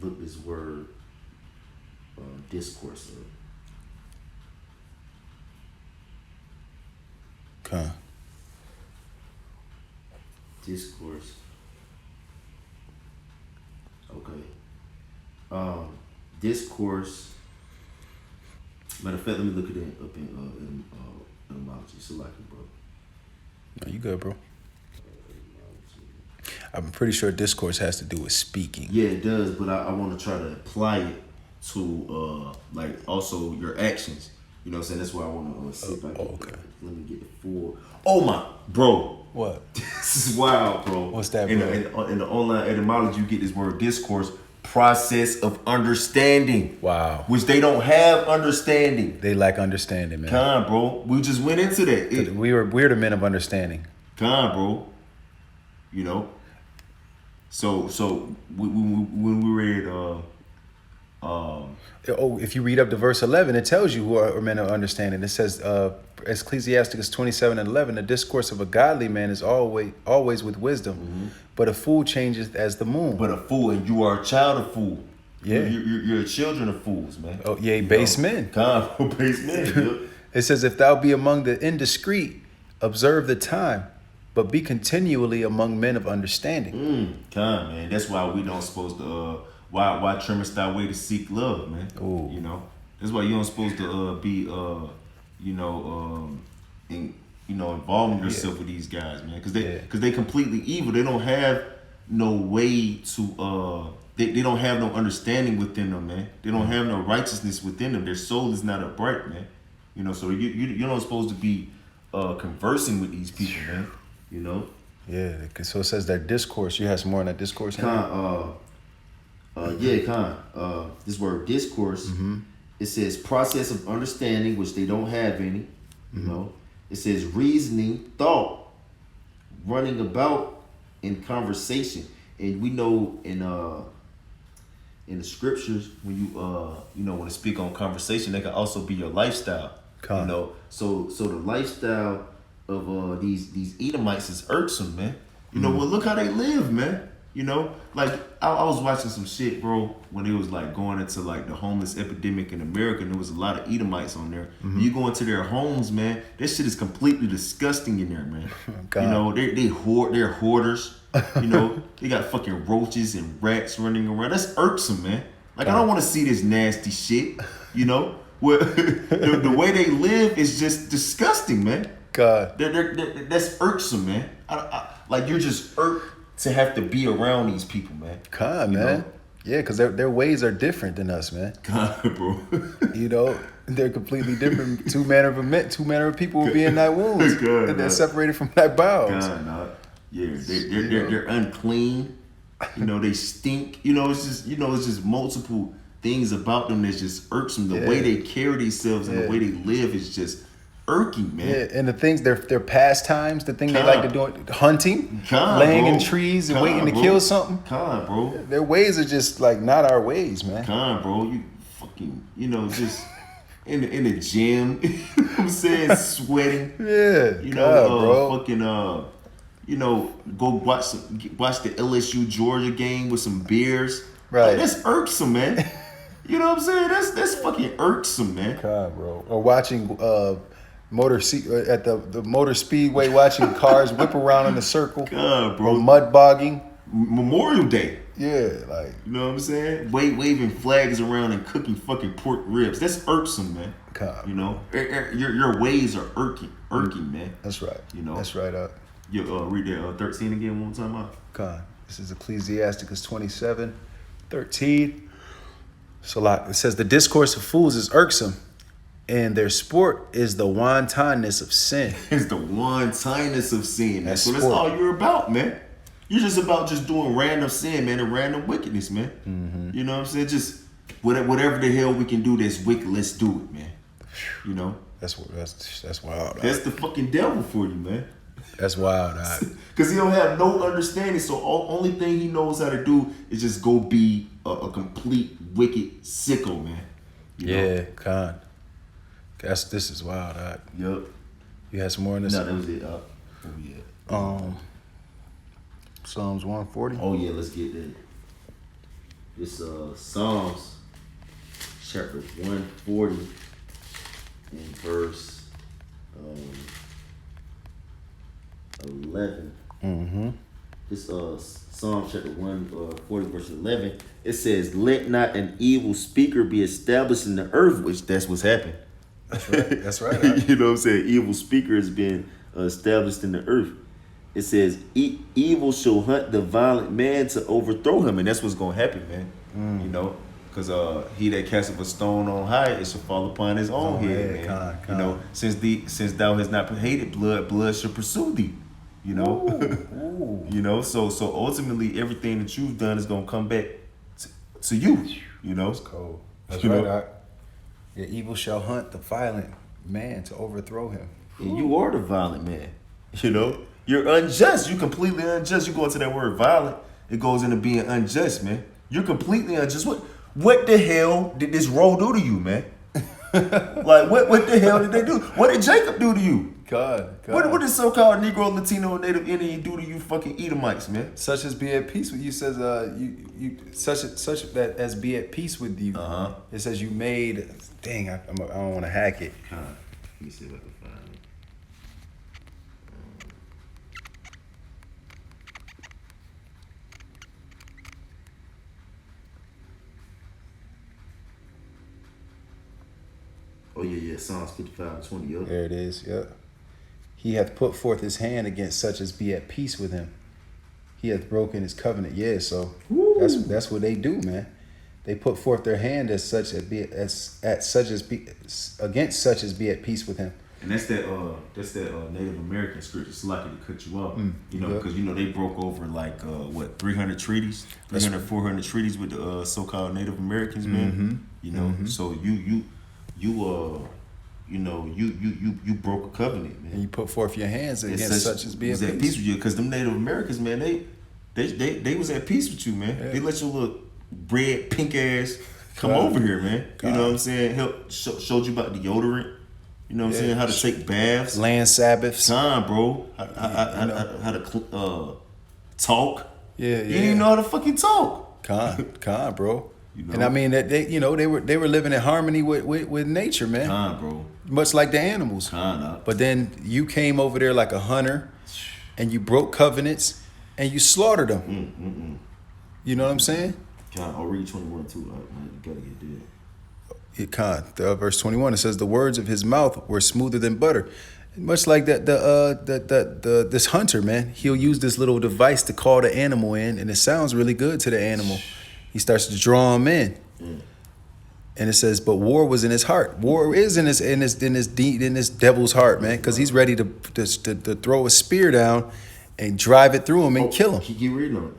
look this word discourse up. Con. Discourse. Okay. Discourse. Matter of fact, let me look at it up in etymology. Select it, bro. No, you good, bro. I'm pretty sure discourse has to do with speaking. Yeah, it does, but I want to try to apply it to like also your actions. You know what I'm saying? That's why I want to see if I get okay. Let me get the full. Oh my, bro. What? This is wild, bro. What's that, In bro? the online etymology, you get this word discourse, process of understanding. Wow. Which they don't have understanding. They lack understanding, man. Come on, bro. We just went into that. We're the men of understanding. Come on, bro. You know. So when we read if you read up to verse 11, it tells you who are men of understanding. It says, Ecclesiasticus 27:11, the discourse of a godly man is always with wisdom, but a fool changes as the moon. But a fool, and you are a child of fool. Yeah. You're children of fools, man. Oh, yea, base men. Come, base men. It says, if thou be among the indiscreet, observe the time, but be continually among men of understanding. Come, man. That's why we don't supposed to. Why trimmest thy way to seek love, man? Ooh. You know. That's why you don't supposed to be involving yourself with these guys, man, because they completely evil. They don't have no way to they don't have no understanding within them, man. They don't have no righteousness within them. Their soul is not upright, man. You know, so you're not supposed to be conversing with these people, man. You know. Yeah, so it says that discourse. You have some more on that discourse. This word discourse, it says process of understanding, which they don't have any. You know, it says reasoning, thought, running about in conversation, and we know in the scriptures when you when to speak on conversation, that can also be your lifestyle. You know, so the lifestyle of these Edomites is irksome, man. You know, well, look how they live, man. You know, like I was watching some shit, bro, when it was like going into like the homeless epidemic in America, and there was a lot of Edomites on there. You go into their homes, man, that shit is completely disgusting in there, man. God. You know, they're hoarders. You know, they got fucking roaches and rats running around. That's irksome, man. Like I don't want to see this nasty shit. You know, well, the way they live is just disgusting, man. God, that's irksome, man. Like you're just irked to have to be around these people, man. God, man. Yeah, because their ways are different than us, man. God, bro. You know, they're completely different. Two manner of people will be in thy wounds. God, and they're separated from thy bowels. God, nah. Yeah, they're unclean. You know, they stink. You know, it's just multiple things about them that's just irksome. The way they carry themselves and the way they live is just irking, man. Yeah, and the things, their pastimes, the thing they like to do, hunting, laying in trees and waiting to kill something. Bro. Their ways are just like not our ways, man. Bro. You fucking, just in the gym, you know what I'm saying, sweating. Yeah, bro. Fucking, go watch the LSU Georgia game with some beers. Right. Like, that's irksome, man. You know what I'm saying? That's fucking irksome, man. God, bro. Or watching at the motor speedway, watching cars whip around in a circle. God, bro. Or mud bogging. Memorial Day. Yeah, like, you know what I'm saying? Waving flags around and cooking fucking pork ribs. That's irksome, man. God. You know, your ways are irking, man. That's right. You know, that's right. You read that 13 again one time out. God, this is Ecclesiasticus 27:13. So like it says, the discourse of fools is irksome, and their sport is the wantonness of sin. It's the wantonness of sin. That's so that's all you're about, man. You're just about just doing random sin, man, and random wickedness, man. Mm-hmm. You know what I'm saying? Just whatever the hell we can do that's wicked, let's do it, man. You know? That's wild. That's the fucking devil for you, man. That's wild. Because he don't have no understanding, so only thing he knows how to do is just go be a complete wicked sicko, man. You know? Con. This is wild. Yep. You had some more in this? No, that was it. Psalms 140. Oh yeah, let's get that. This Psalms chapter 140 and verse 11. This Psalm chapter 140 verse 11. It says, "Let not an evil speaker be established in the earth," which that's what's happened. That's right. You know what I'm saying? Evil speaker has been established in the earth. It says, "Evil shall hunt the violent man to overthrow him," and that's what's gonna happen, man. You know, because he that casteth a stone on high, it shall fall upon his own head, man. You know, since thou hast not hated blood, blood shall pursue thee. You know, you know. So ultimately, everything that you've done is gonna come back to you. You know, That's cold. That's You right, know? Doc. Your evil shall hunt the violent man to overthrow him. and you are the violent man. You know, you're unjust. You're completely unjust. You go into that word violent, it goes into being unjust, man. You're completely unjust. What the hell did this row do to you, man? Like what the hell did they do? What did Jacob do to you? God. What did so-called Negro, Latino, and Native Indian do to you fucking Edomites, man? Such as be at peace with you says you such that as be at peace with you. It says you made. Dang, I don't want to hack it. Let me see if I can find it. Oh yeah, Psalms 55:20. Yup. There it is. Yep. He hath put forth his hand against such as be at peace with him. He hath broken his covenant. Yeah, so that's what they do, man. They put forth their hand as such as be against such as be at peace with him. And that's that Native American scripture. It's likely to cut you off, you know, yeah. because you know they broke over like 300 treaties, 400 treaties with the so-called Native Americans, man. You know, so you broke a covenant, And man. you put forth your hands against such as be at at peace. with you, because them Native Americans, man, they was at peace with you, man. Yeah. They let your little red pink ass come God. over here, man. God. You know what I'm saying? Showed you about deodorant. You know what I'm saying? How to take baths. Land Sabbaths. Time, bro. How to talk. Yeah, You didn't even know how to fucking talk. Con, bro. You know? And I mean that they were living in harmony with nature, man. Time, bro. Much like the animals. Time. But then you came over there like a hunter, and you broke covenants, and you slaughtered them. You know what I'm saying? I'll read 21 too. I gotta get there. Verse 21, it says the words of his mouth were smoother than butter. Much like this hunter, man, he'll use this little device to call the animal in, and it sounds really good to the animal. He starts to draw him in, and it says, but war was in his heart. War is in this devil's heart, man, because he's ready to throw a spear down and drive it through him and kill him. Keep reading on it.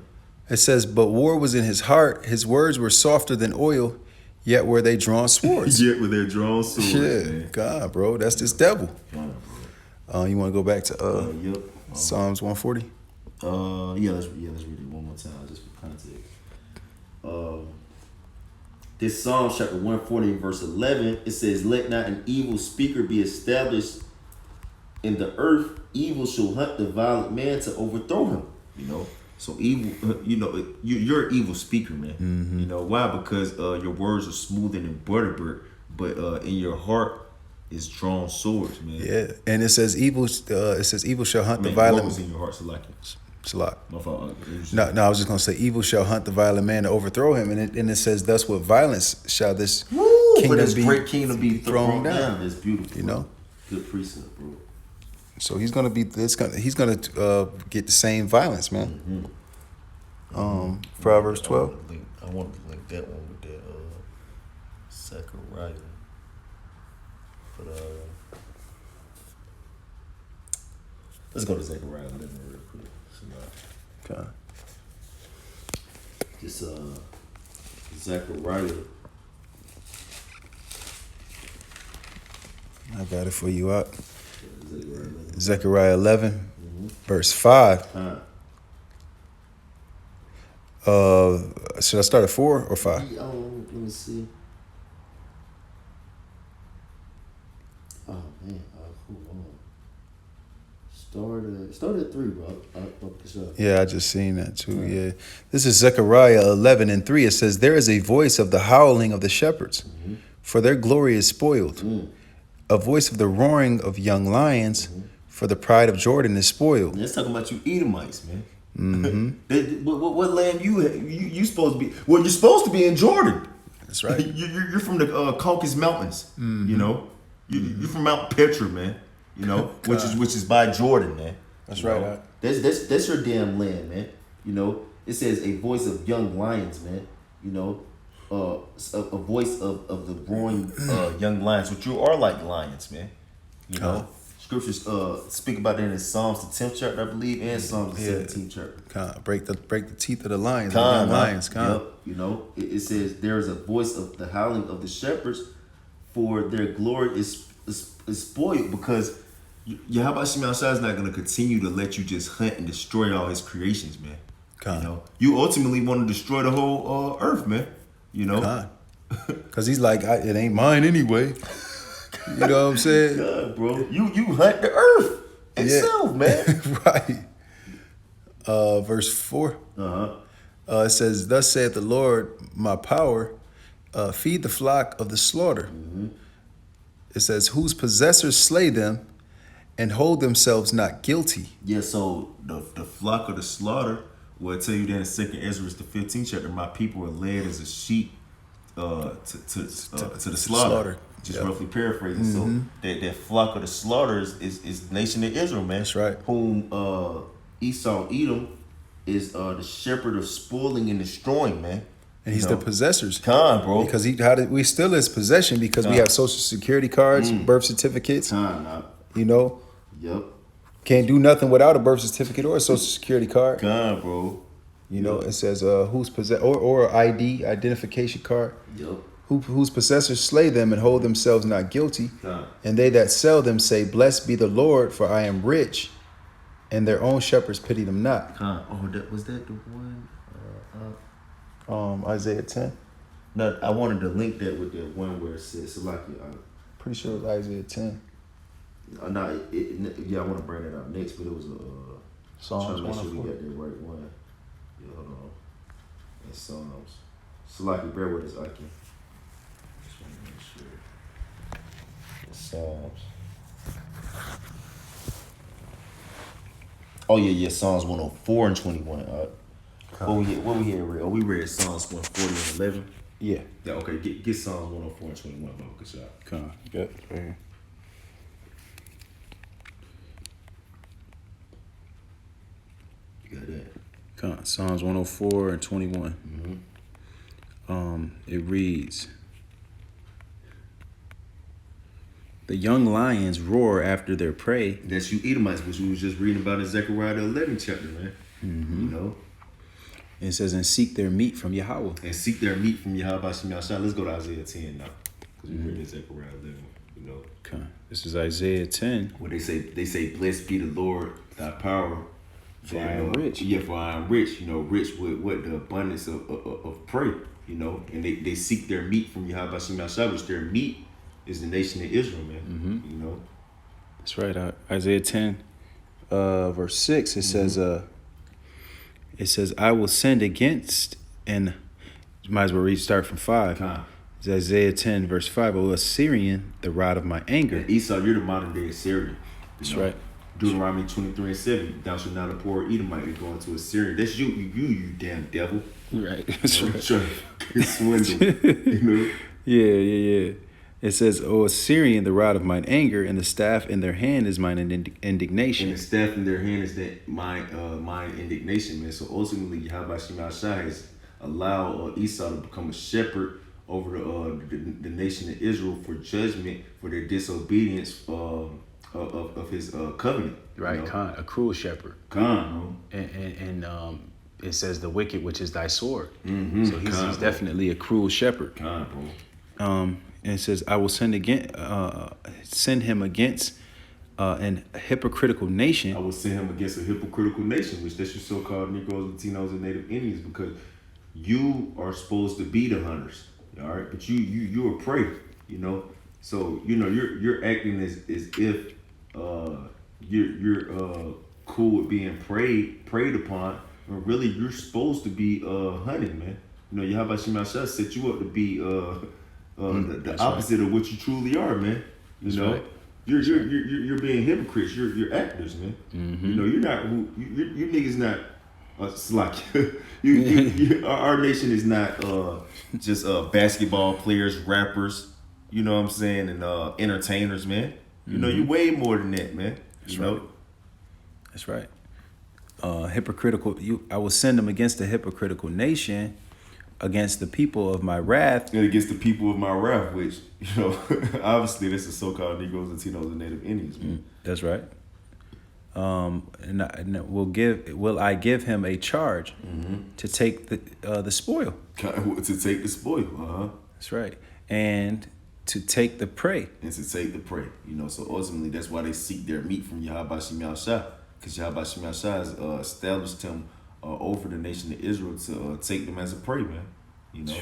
It says, but war was in his heart. His words were softer than oil, yet were they drawn swords. Yet with their drawn swords, man. God, bro, that's this devil. God, bro. You want to go back to Yep. Psalms 140? Yeah, let's read it one more time just for context. This Psalm chapter 140 verse 11, it says, "Let not an evil speaker be established in the earth. Evil shall hunt the violent man to overthrow him." You know, so evil. You know, you're an evil speaker, man. You know why? Because your words are smoother than butter, but in your heart is drawn swords, man. Yeah, and it says evil. It says evil shall hunt I mean, the violent. what was in your heart, Salaki? It's a lot. My fault. No, I was just gonna say evil shall hunt the violent man to overthrow him, and it says thus with violence shall this For this great kingdom be thrown thrown down. down. It's beautiful. You know? Good precept, bro. So he's gonna get the same violence, man. Proverbs 12. I want to link that one with that Zechariah. But let's go to Zechariah 11 real quick. Okay. This Zechariah. I got it for you out. Zechariah 11, verse 5. Should I start at 4 or 5? Let me see. Oh man, hold on. Start at 3, bro. I'll look this up. Yeah, I just seen that too. Yeah, this is Zechariah 11:3. It says, "There is a voice of the howling of the shepherds, for their glory is spoiled. A voice of the roaring of young lions, for the pride of Jordan is spoiled." Let's talk about you Edomites, man. What land you supposed to be? Well, you're supposed to be in Jordan. That's right. You're from the Caucasus Mountains. You know, you're from Mount Petra, man. You know, which is by Jordan, man. That's You know? right. That's your damn land, man. You know, it says a voice of young lions, man. You know, a voice of the roaring young lions, which you are like lions, man. You know, scriptures speak about that in Psalms the 10th chapter, I believe, and Psalms the 17th chapter. Break the teeth of the lions. The young lions. Yep. You know, it says there is a voice of the howling of the shepherds, for their glory is spoiled, because Yahweh Shemel Shai is not going to continue to let you just hunt and destroy all his creations, man. You know, you ultimately want to destroy the whole earth, man. You know, Because he's like, it ain't mine anyway. You know what I'm saying? God, bro, you hunt the earth itself, man. Right. Verse 4. It says, "Thus saith the Lord, my power, feed the flock of the slaughter." It says, "Whose possessors slay them and hold themselves not guilty." Yeah, so the flock of the slaughter will tell you that in 2nd Ezra, the 15th chapter, my people are led as a sheep to the slaughter. Just roughly paraphrasing. So that flock of the slaughter is the nation of Israel, man. That's right. Whom Esau, Edom, is the shepherd of spoiling and destroying, man. And he's the possessors. Bro. Because we still his possession, because we have social security cards, birth certificates. You know? Yep. Can't do nothing without a birth certificate or a social security card. Bro. You know, it says whose or ID, identification card. Yep. Whose possessors slay them and hold themselves not guilty. And they that sell them say, "Blessed be the Lord, for I am rich." And their own shepherds pity them not. Was that the one? Isaiah 10. No, I wanted to link that with the one where it says, Pretty sure it was Isaiah 10. I want to bring that up next, but it was Psalms trying to make sure we 104. got the right one. Yeah, hold on. It's Psalms. Salaki, bear with us, Aki. Just want to make sure. It's Psalms. Oh yeah, Psalms 104 and 21. What we had read? Oh, we read Psalms 140 and 11. Yeah. Yeah, okay. Get Psalms 104 and 21, bro. Good shot. Come on, good. Right here. You got that. Come on, Psalms 104 and 21. It reads, "The young lions roar after their prey." That's you Edomites, which we was just reading about in Zechariah the 11th chapter, man. You know, And it says, "And seek their meat from Yahweh." and seek their meat from Yahweh Shemel Shai. Let's go to Isaiah 10 now, because we read in Zechariah 11. You know, Okay. This is Isaiah 10. where they say, "Blessed be the Lord, thy power, For I am rich." Yeah, for I am rich. You know, rich with what the abundance of prey. You know, and they seek their meat from Yahweh Shemel Shai, which their meat is the nation of Israel, man. You know, That's right. Isaiah 10, verse 6, it says, "I will send against," and you might as well restart from 5. It's Isaiah 10, verse 5, "O Assyrian, the rod of my anger." and Esau, you're the modern day Assyrian. That's right. Deuteronomy 23 and 7. Thou shalt not abhor Edomite and go into Assyria. That's you damn devil. Right. That's right. Trying to swindle. You know? Yeah. It says, "O Assyrian, the rod of mine anger, and the staff in their hand is mine indignation." And the staff in their hand is that my indignation, man. So ultimately, Yahweh Shemel Shai has allowed Esau to become a shepherd over the nation of Israel for judgment for their disobedience of his covenant. Right, You know? Khan, a cruel shepherd. Bro. And it says the wicked, which is thy sword. Mm-hmm. So he's definitely a cruel shepherd. Bro. And it says, "I will send him against an hypocritical nation." I will send him against a hypocritical nation, which that's your so-called Negroes, Latinos, and Native Indians, because you are supposed to be the hunters, all right? But you're a prey, you know. So you know you're acting as if you're cool with being preyed upon, but really you're supposed to be hunted, man. You know, Yahweh Shemashah set you up to be the opposite of what you truly are, man. You know, right. You're being hypocrites. You're actors, man. You know, you're not you niggas not. It's like our nation is not just basketball players, rappers. You know what I'm saying, and entertainers, man. You know, you way more than that, man. That's you know? right. That's right. Hypocritical. I will send them against the hypocritical nation, against the people of my wrath. And against the people of my wrath, which, you know, obviously this is so-called Negroes, Latinos, and Native Indians, man. That's right. And will I give him a charge to take the spoil? To take the spoil, That's right. And to take the prey. And to take the prey, you know. So ultimately, that's why they seek their meat from Yahweh Shemashah, because Yahweh Shemashah has established him over the nation of Israel to take them as a prey, man. You know.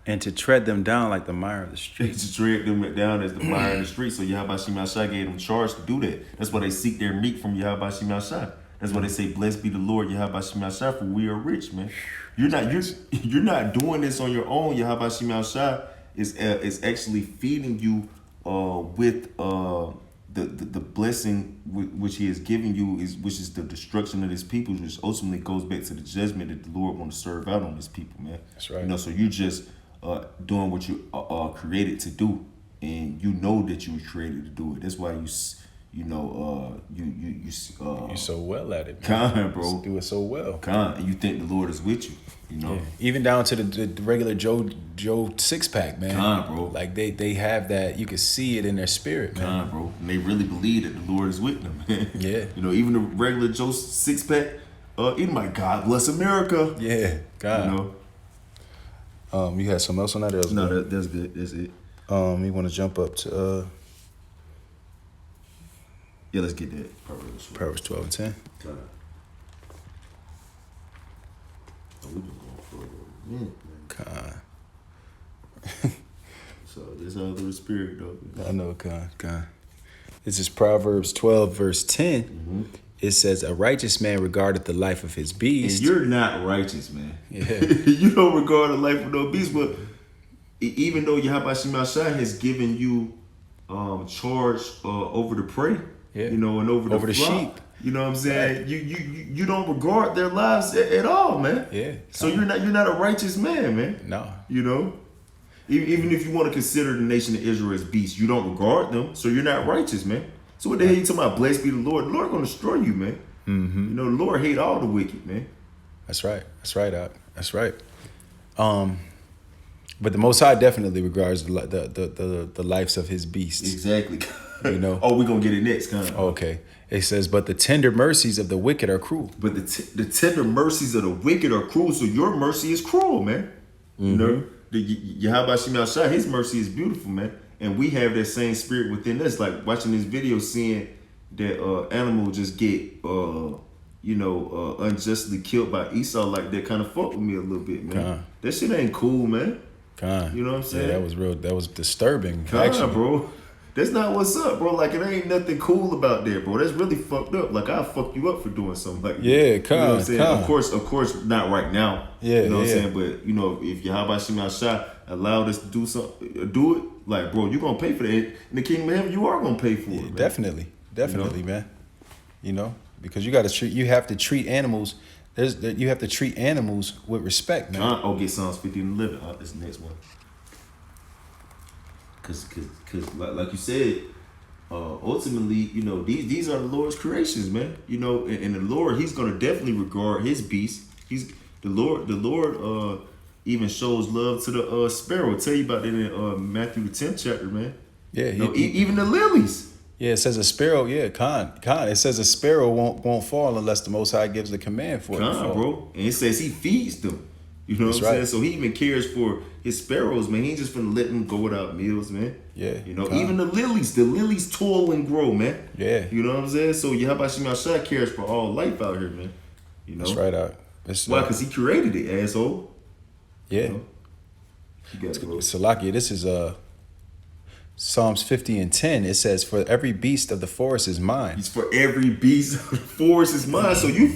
And to tread them down like the mire of the streets. To tread them down as the mire in the street. So Yahweh Shemashah gave them charge to do that. That's why they seek their meat from Yahweh Shemashah. That's why they say, "Blessed be the Lord Yahweh Shemashah, for we are rich, man." You're not doing this on your own. Yahweh Shemashah is actually feeding you with the blessing which He is giving you, which is the destruction of His people, which ultimately goes back to the judgment that the Lord want to serve out on His people, man. That's right. You know, so you just doing what you are created to do, and you know that you were created to do it. That's why you're so well at it, man. Kind, bro. You do it so well. Kind, and you think the Lord is with you. You know, Yeah. Even down to the regular Joe six pack, man. Kind, bro. Like they have that. You can see it in their spirit, man. Kind, bro. And they really believe that the Lord is with them. Yeah. You know, even the regular Joe six pack. Even my God bless America. Yeah, God. You know. You had something else on that? No, that's good. That's it. You want to jump up to Yeah, let's get that. Proverbs 12 and 10. God. Oh, we've been going for a minute, man. God. So this is the spirit, though. I know, God. This is Proverbs 12, verse 10. Mm-hmm. It says, "A righteous man regardeth the life of his beast." And you're not righteous, man. Yeah. You don't regard the life of no beast, but even though Yahweh Shemashah has given you charge over the prey, Yeah. you know, and over the flock, sheep. you know what I'm saying? You don't regard their lives at all, man. Yeah. So you're not a righteous man, man. No. You know, even if you want to consider the nation of Israel as beasts, you don't regard them, so you're not righteous, man. So what the hell you talking about? Blessed be the Lord. The Lord gonna destroy you, man. Mm-hmm. You know, the Lord hate all the wicked, man. That's right. Doc. That's right. But the Most High definitely regards the lives of His beasts. Exactly. You know. Oh, we're gonna get it next, kind of. Okay. It says, "But the tender mercies of the wicked are cruel." But the tender mercies of the wicked are cruel, so your mercy is cruel, man. You know, Yahweh Shemashah, His mercy is beautiful, man. And we have that same spirit within us. Like watching this video, seeing that animal just get unjustly killed by Esau, like that kind of fucked with me a little bit, man. That shit ain't cool, man. You know what I'm saying? Yeah, that was real. That was disturbing. Actually, bro. That's not what's up, bro. Like, it ain't nothing cool about that, bro. That's really fucked up. Like, I'll fuck you up for doing something like that. Yeah, You know what I'm saying? Of course, not right now. Yeah, you know what yeah. I'm saying? But, you know, if Yahweh Shemashah allowed us to do it, like, bro, you're going to pay for that. In the kingdom of heaven, you are going to pay for it, man. Definitely, man. You know, because you have to treat animals. You have to treat animals with respect, man. Get Psalms 50 and 11. That's the next one. Cause like you said, ultimately, you know, these are the Lord's creations, man. You know, and the Lord, He's gonna definitely regard His beasts. The Lord even shows love to the sparrow. I'll tell you about that in Matthew the 10th chapter, man. Yeah, even the lilies. Yeah, it says a sparrow. Yeah, It says a sparrow won't fall unless the Most High gives the command for it to fall. Bro. And it says He feeds them. You know what I'm saying? So He even cares for His sparrows, man. He ain't just finna let them go without meals, man. Yeah. You know, even the lilies toil and grow, man. Yeah. You know what I'm saying? So Yahweh Shemashah cares for all life out here, man. You know? That's right, Doc. Why? Because He created it, asshole. Yeah. You know? You got it, bro. Salakia, this is Psalms 50:10, it says, "For every beast of the forest is mine." He's for every beast of the forest is mine. So you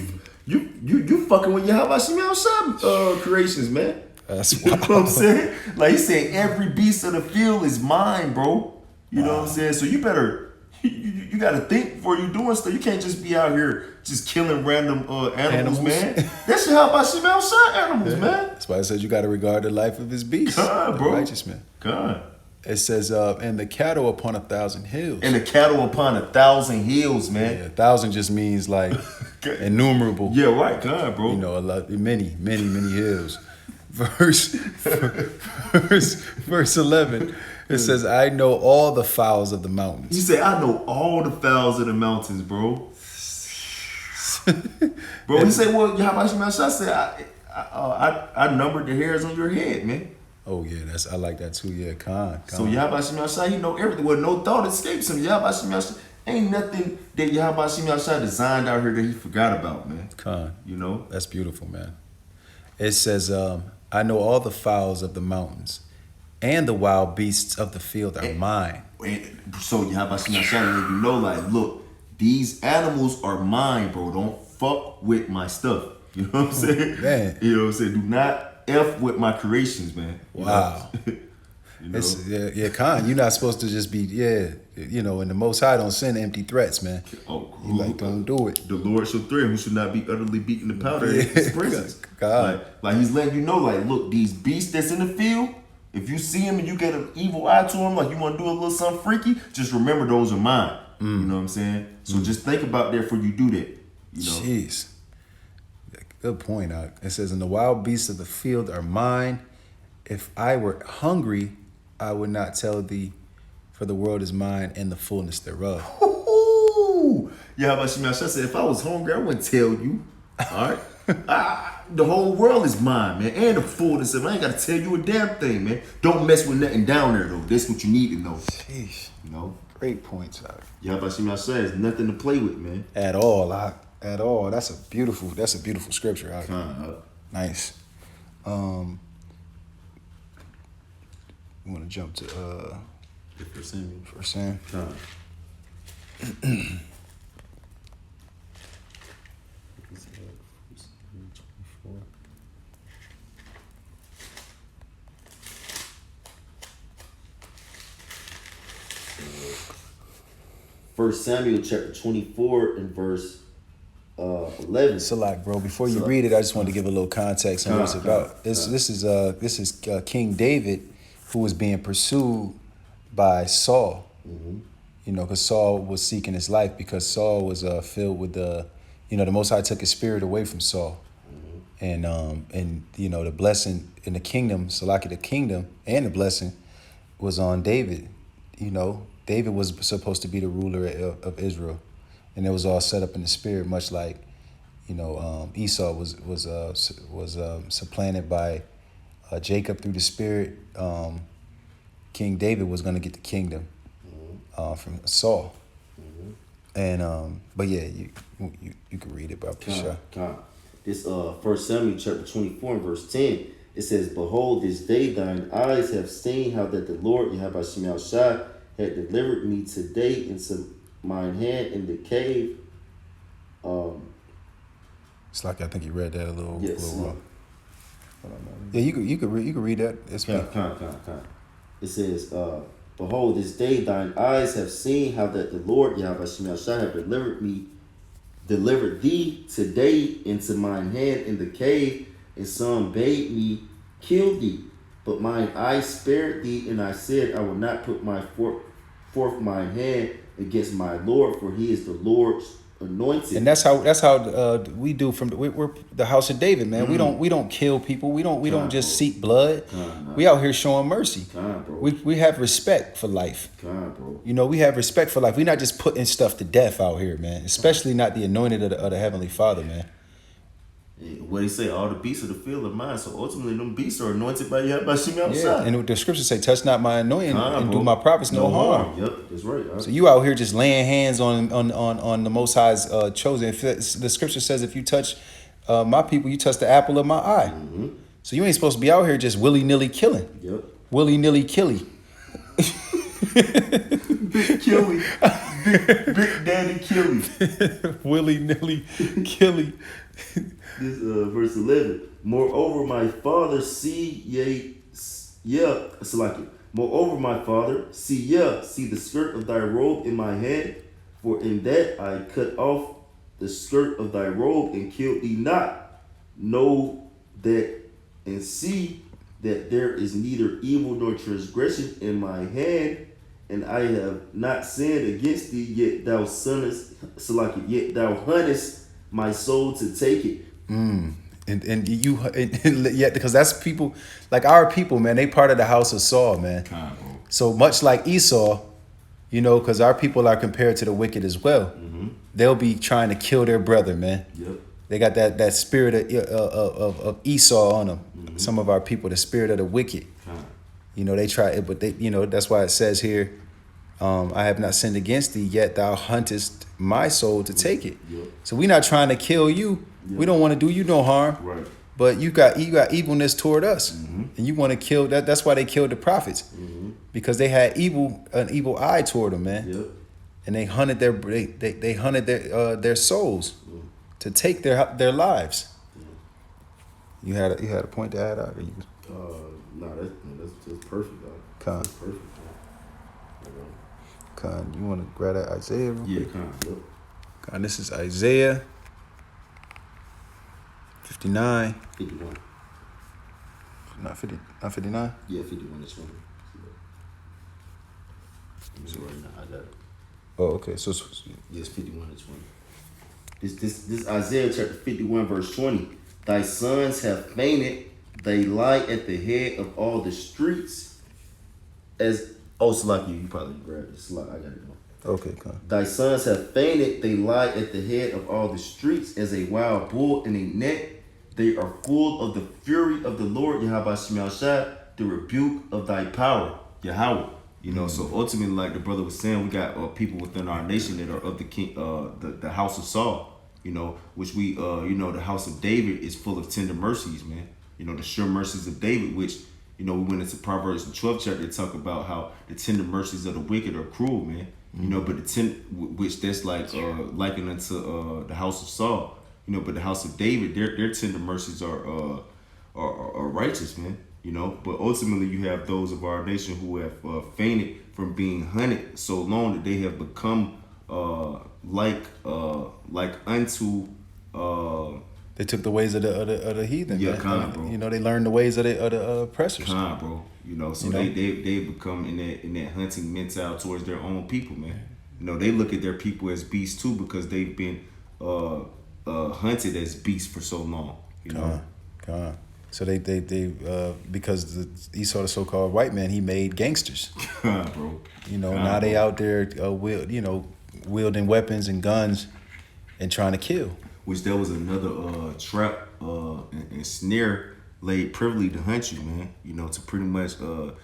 fucking with Yahweh Shemel creations, man. That's You know what I'm saying? Like he said, every beast of the field is mine, bro. You know what I'm saying? So you better, you got to think before you doing stuff. You can't just be out here just killing random animals, man. That's Yahweh Shemel animals, man. That's why it says you got to regard the life of his beast, God, bro. the righteous man. God. It says, "And the cattle upon 1,000 hills." And the cattle upon 1,000 hills, man. Yeah, 1,000 just means like innumerable. Yeah, right, God, bro. You know, a lot, many hills. Verse 11. It says, "I know all the fowls of the He mountains." said, I know all the fowls of the mountains, bro. Bro, he said, well, Yahweh Shemel said, I numbered the hairs on your head, man. Oh yeah, I like that too. Yeah, Khan. So Yahweh Shemel he know everything. Well, no thought escapes him. Yahweh Shemel ain't nothing that Yahweh Shemel designed out here that he forgot about, man. Khan. You know? That's beautiful, man. It says, "I know all the fowls of the mountains, and the wild beasts of the field are mine." And so Yahweh Shemel let you know, like, look, these animals are mine, bro. Don't fuck with my stuff. You know what I'm saying? Man. You know what I'm saying? Do not F with my creations, man. You Wow. know? You know? Yeah, Khan. You're not supposed to just be, and the Most High don't send empty threats, man. Oh, He like, don't do it. The Lord shall threaten who should not be utterly beaten to powder in his presence. God. Like he's letting you know, like, look, these beasts that's in the field, if you see them and you get an evil eye to them, like you want to do a little something freaky, just remember those are mine. You know what I'm saying? So just think about that before you do that. You know? Jeez. Good point. It says, "And the wild beasts of the field are mine. If I were hungry, I would not tell thee, for the world is mine and the fullness thereof." Ooh. Yahweh Shemel said, if I was hungry, I wouldn't tell you. All right? The whole world is mine, man, and the fullness of it. I ain't got to tell you a damn thing, man. Don't mess with nothing down there, though. That's what you need to know. Jeez. You know? Great points. Yahweh Shemel says, nothing to play with, man. At all. At all. That's a beautiful scripture. Nice. You want to jump to First Sam? First Samuel chapter 24 and verse 11. Salak, bro. Before you read it, I just wanted to give a little context on what it's about. This is King David, who was being pursued by Saul. You know, because Saul was seeking his life because Saul was filled with the Most High took his spirit away from Saul, and the blessing in the kingdom, Salaki, the kingdom and the blessing was on David. You know, David was supposed to be the ruler of Israel. And it was all set up in the spirit, much like, Esau was supplanted by Jacob through the spirit. King David was going to get the kingdom from Saul. And but yeah, you can read it, bro. Sure. This 1 Samuel chapter 24 and verse 10, it says, "Behold, this day thine eyes have seen how that the Lord Yahweh Shemel Shai had delivered me today into mine hand in the cave." It's like I think you read that a little wrong. Yeah, you could read that. It's me. It says, "Behold, this day thine eyes have seen how that the Lord Yahweh Shemel Shai have delivered thee today into mine hand in the cave, and some bade me kill thee. But mine eye spared thee, and I said, I will not put my forth mine hand against my Lord, for he is the Lord's anointed." And that's how we do we're the house of David, man. We don't kill people. We don't just seek blood. We out here showing mercy. We have respect for life. Bro. You know, we have respect for life. We're not just putting stuff to death out here, man. Especially not the anointed of the Heavenly Father, man. What he say, all the beasts of the field are mine. So ultimately, them beasts are anointed by Yahweh Shemel Shai. And the scriptures say, "Touch not my anointing and do my prophets no harm." Yep, that's right. So you out here just laying hands on the Most High's chosen. If the scripture says, if you touch my people, you touch the apple of my eye. So you ain't supposed to be out here just willy-nilly killing. Yep. Willy-nilly killy. Big Killy. Big Daddy Killy. Willy nilly killy. This verse 11. Moreover, my father see Moreover, my father, see the skirt of thy robe in my hand, for in that I cut off the skirt of thy robe and killed thee not. Know that and see that there is neither evil nor transgression in my hand, and I have not sinned against thee, yet thou huntest my soul to take it. And yet, because that's people like our people, man. They part of the house of Saul, man. So much like Esau, you know, because our people are compared to the wicked as well. They'll be trying to kill their brother, man. Yep. They got that spirit of Esau on them. Some of our people, the spirit of the wicked. You know, they try it, but they, you know, that's why it says here, I have not sinned against thee, yet thou huntest my soul to take it. Yep. So we're not trying to kill you. Yep. We don't want to do you no harm. Right. But you got evilness toward us, and you want to kill that. That's why they killed the prophets, because they had an evil eye toward them, man. Yep. And they hunted they hunted their souls to take their lives. You had a point to add out? That's perfect, dog. Con. That's perfect, dog. Con, you want to grab that Isaiah real quick? Yep. Con, this is Isaiah 59. 51. Not 50. Not 59. Yeah, 51 is 20. So right now I got it. Oh, okay. So Yes, 51 and 20. This Isaiah chapter 51 verse 20. Thy sons have fainted; they lie at the head of all the streets. Salaki, you probably grabbed it. Salaki, I got it. okay, con. Thy sons have fainted; they lie at the head of all the streets as a wild bull in a net. They are full of the fury of the Lord, Yahweh Shemel, the rebuke of thy power, Yahweh. You know, so ultimately, like the brother was saying, we got people within our nation that are of the king, the house of Saul. You know, which we, the house of David is full of tender mercies, man. You know, the sure mercies of David, which, you know, we went into Proverbs the 12th chapter to talk about how the tender mercies of the wicked are cruel, man. You know, but which that's like likened unto the house of Saul. You know, but the house of David, their tender mercies are righteous, man. You know, but ultimately you have those of our nation who have fainted from being hunted so long that they have become like unto. They took the ways of the heathen. Yeah, man. con, bro. You know, they learned the ways of the oppressors. Con, bro. You know, so they become in that hunting mentality towards their own people, man. You know, they look at their people as beasts too because they've been hunted as beasts for so long. You know. Con. So they because Esau, the so-called white man, he made gangsters. Bro. You know, now they out there, wielding weapons and guns, and trying to kill. Which there was another trap and snare laid privily to hunt you, man. You know, to pretty much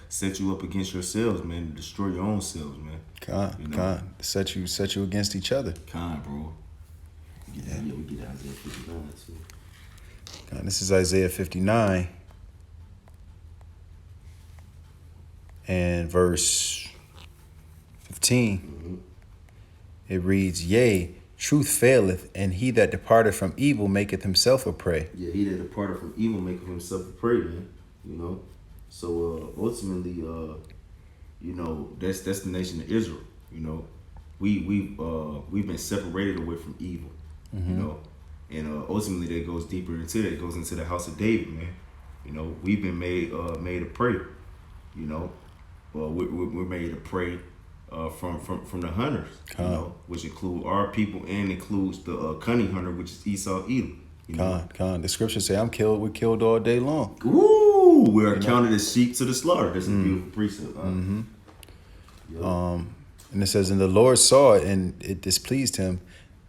set you up against yourselves, man, to destroy your own selves, man. Set you against each other. Bro. Yeah, we get Isaiah 59 too. This is Isaiah 59 and verse 15. It reads, Yea, truth faileth, and he that departed from evil maketh himself a prey. Yeah, he that departed from evil maketh himself a prey, man. You know? So ultimately, you know, that's the nation of Israel. You know, we've been separated away from evil. You know. And ultimately, that goes deeper into that. It goes into the house of David, man. You know, we've been made a prey. You know, we're made a prey from the hunters. You know, which include our people and includes the cunning hunter, which is Esau, Edom. You know? The scriptures say, we're killed all day long. Ooh, we are counted as sheep to the slaughter. That's a beautiful precept. And it says, and the Lord saw it, and it displeased him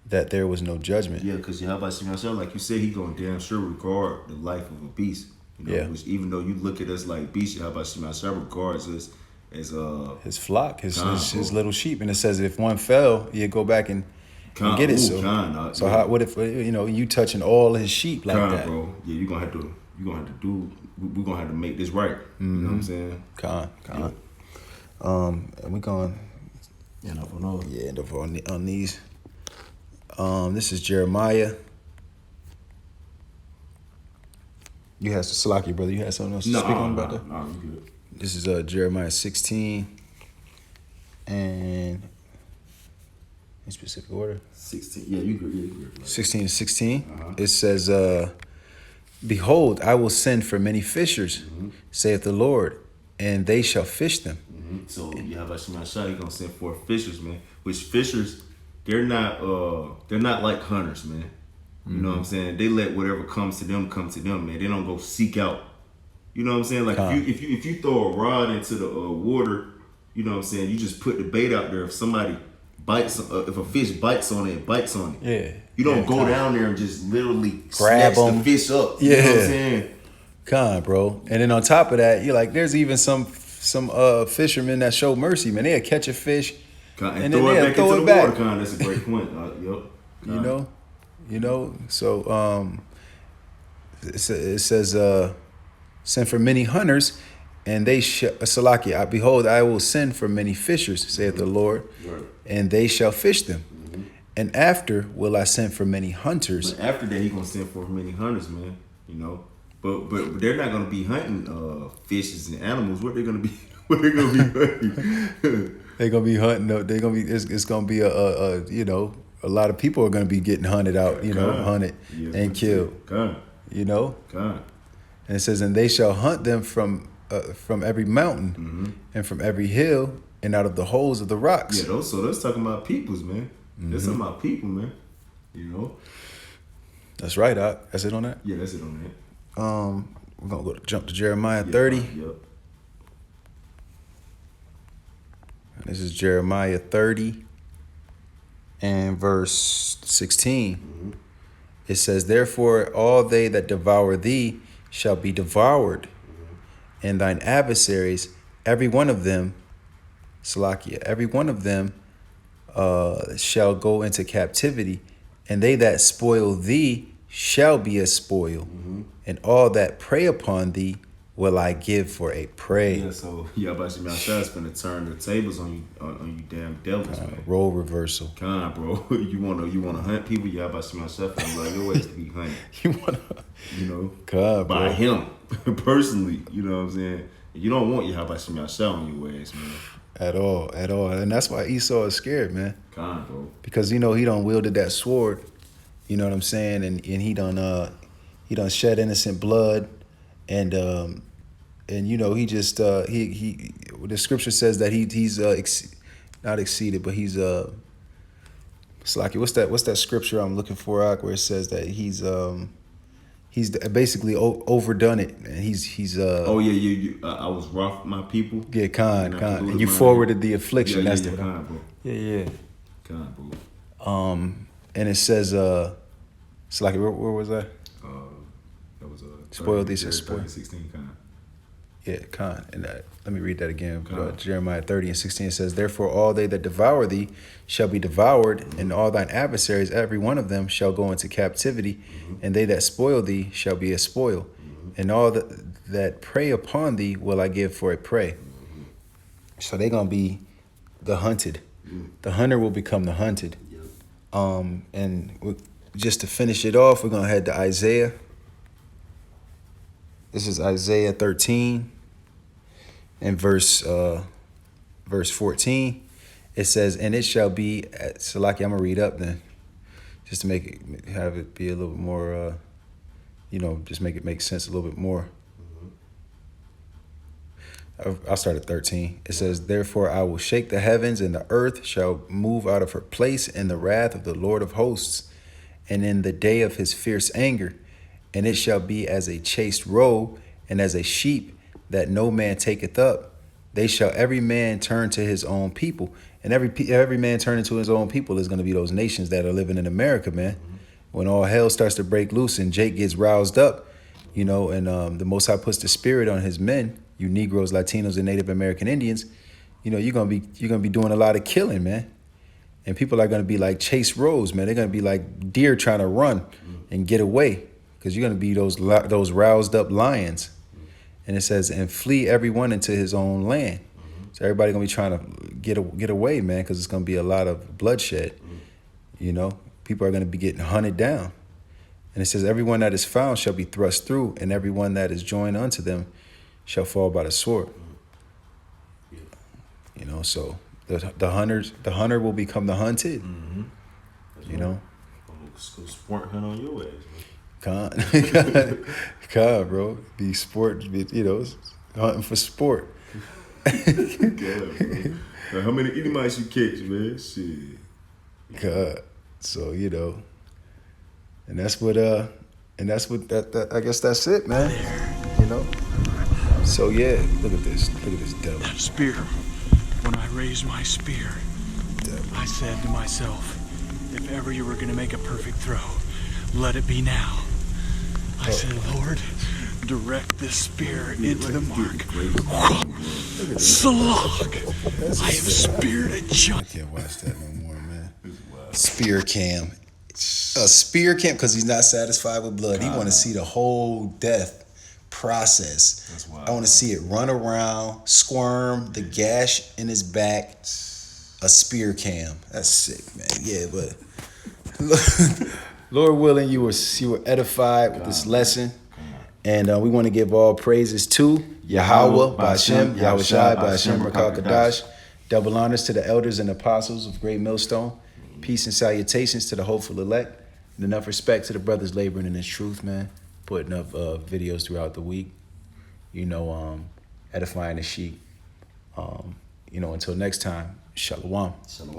that there was no judgment. Yeah, because Yahweh Shemel, like you said, he gonna damn sure regard the life of a beast. You know, which even though you look at us like beasts, Yahweh Shemel regards us as his flock, his little sheep. And it says if one fell, you go back and get it. So what if you touching all his sheep like that? Bro. Yeah, we're gonna have to make this right. You know what I'm saying? And we going, Yeah, no, no. yeah, end up on these. This is Jeremiah. You had Salaki, brother. You had something else to speak on about that? No, I'm good. This is Jeremiah 16, and in specific order. 16. Yeah, you good. Yeah, you good. 16 and 16. It says, "Behold, I will send for many fishers, saith the Lord, and they shall fish them." So Yahweh Shemashah, he gonna send forth fishers, man. Which fishers, they're not like hunters, man. You know what I'm saying? They let whatever comes to them come to them, man. They don't go seek out. You know what I'm saying? Like if you throw a rod into the water, you know what I'm saying? You just put the bait out there. If somebody bites, if a fish bites on it, it bites on it. Yeah. You don't go down there and just literally Grab snatch 'em. the fish up. You know what I'm saying? Bro. And then on top of that, you're like, there's even some fishermen that show mercy, man. They'll catch a fish And throw it back into the water. That's a great point. Yep. You know. So it says, "Send for many hunters, and they shall Salaki. Behold, I will send for many fishers, saith the Lord, Right. and they shall fish them. And after will I send for many hunters." But after that, he gonna send for many hunters, man. You know, but they're not gonna be hunting fishes and animals. What they gonna be? What they gonna be hunting? They're gonna be hunting. They're gonna be. It's gonna be a you know, a lot of people are gonna be getting hunted out. You know, hunted and killed. You know. And it says, "And they shall hunt them from every mountain and from every hill and out of the holes of the rocks." Yeah, that's talking about peoples, man. That's talking about people, man. You know. That's right, Doc. That's it on that. Yeah, that's it on that. We're gonna jump to Jeremiah 30. Yep. This is Jeremiah 30 and verse 16. It says, "Therefore all they that devour thee shall be devoured, and thine adversaries, every one of them, Salakia, every one of them shall go into captivity, and they that spoil thee shall be a spoil, and all that prey upon thee will I give for a prey." Yeah, so Yahweh Shemashah is gonna turn the tables on you damn devils, man. Role reversal. Bro. You wanna hunt people, Yahweh Shemashah, like your ways to be hunted. You wanna, You know, God, by bro. him personally. You know what I'm saying? You don't want Yahweh Shemashah on your ass, man. At all. And that's why Esau is scared, man. Bro. Because, you know, he done wielded that sword. You know what I'm saying? And he done shed innocent blood. And you know, he just he the scripture says that he's not exceeded, but he's Slaki. What's that scripture I'm looking for, Ak, where it says that he's basically overdone it, and he's Oh yeah, I was rough, my people. yeah, Khan, And I and polluted you my forwarded name. the affliction. That's the Khan, bro. yeah. Khan, bro. And it says Slaki, where was I? That was Spoil these and spoil. 16 Khan. Yeah, Khan. And let me read that again. Khan. Jeremiah 30 and 16, it says, "Therefore all they that devour thee shall be devoured, and all thine adversaries, every one of them, shall go into captivity, and they that spoil thee shall be a spoil, and all that prey upon thee will I give for a prey." So they're going to be the hunted. The hunter will become the hunted. And just to finish it off, we're going to head to Isaiah. This is Isaiah 13 and verse 14. It says, "And it shall be at Salaki." I'm gonna read up then, just to have it be a little bit more, just make it make sense a little bit more. I'll start at 13. It says, "Therefore I will shake the heavens, and the earth shall move out of her place in the wrath of the Lord of hosts, and in the day of his fierce anger. And it shall be as a chaste roe, and as a sheep that no man taketh up. They shall every man turn to his own people." And every man turning to his own people is going to be those nations that are living in America, man. When all hell starts to break loose and Jake gets roused up, and the Most High puts the spirit on his men, you Negroes, Latinos, and Native American Indians, you're gonna be doing a lot of killing, man. And people are gonna be like chase roes, man. They're gonna be like deer trying to run and get away, because you're gonna be those roused up lions. And it says, "And flee everyone into his own land." So So everybody gonna be trying to get away, man, because it's gonna be a lot of bloodshed. You know, people are gonna be getting hunted down. And it says, everyone that is found shall be thrust through, and everyone that is joined unto them shall fall by the sword. You know, so the hunter will become the hunted. You know, Go sport hunt on your ass, man. God, bro. Be sport, you know, hunting for sport. God, bro. Now, how many Edomites you catch, man? Shit. God. So, you know, and that's what that I guess that's it, man. You know? So yeah, look at this devil. That spear, when I raised my spear, I said to myself, if ever you were going to make a perfect throw, let it be now. I said, Lord, direct this spear into the mark. Slug! I have speared a I giant. can't watch that no more, man. Spear cam. A spear cam, because he's not satisfied with blood. He want to see the whole death process. That's wild. I want to see it run around, squirm, the gash in his back. A spear cam. That's sick, man. Yeah, but Lord willing, you were edified with this lesson. And we want to give all praises to Yahweh, Ba'Shem, Yahushai, Ba'Shem, Rakakadash. Double honors to the elders and apostles of Great Millstone. Peace and salutations to the hopeful elect. And enough respect to the brothers laboring in this truth, man. Putting up videos throughout the week. You know, edifying the sheep. You know, until next time, Shalom. Shalom.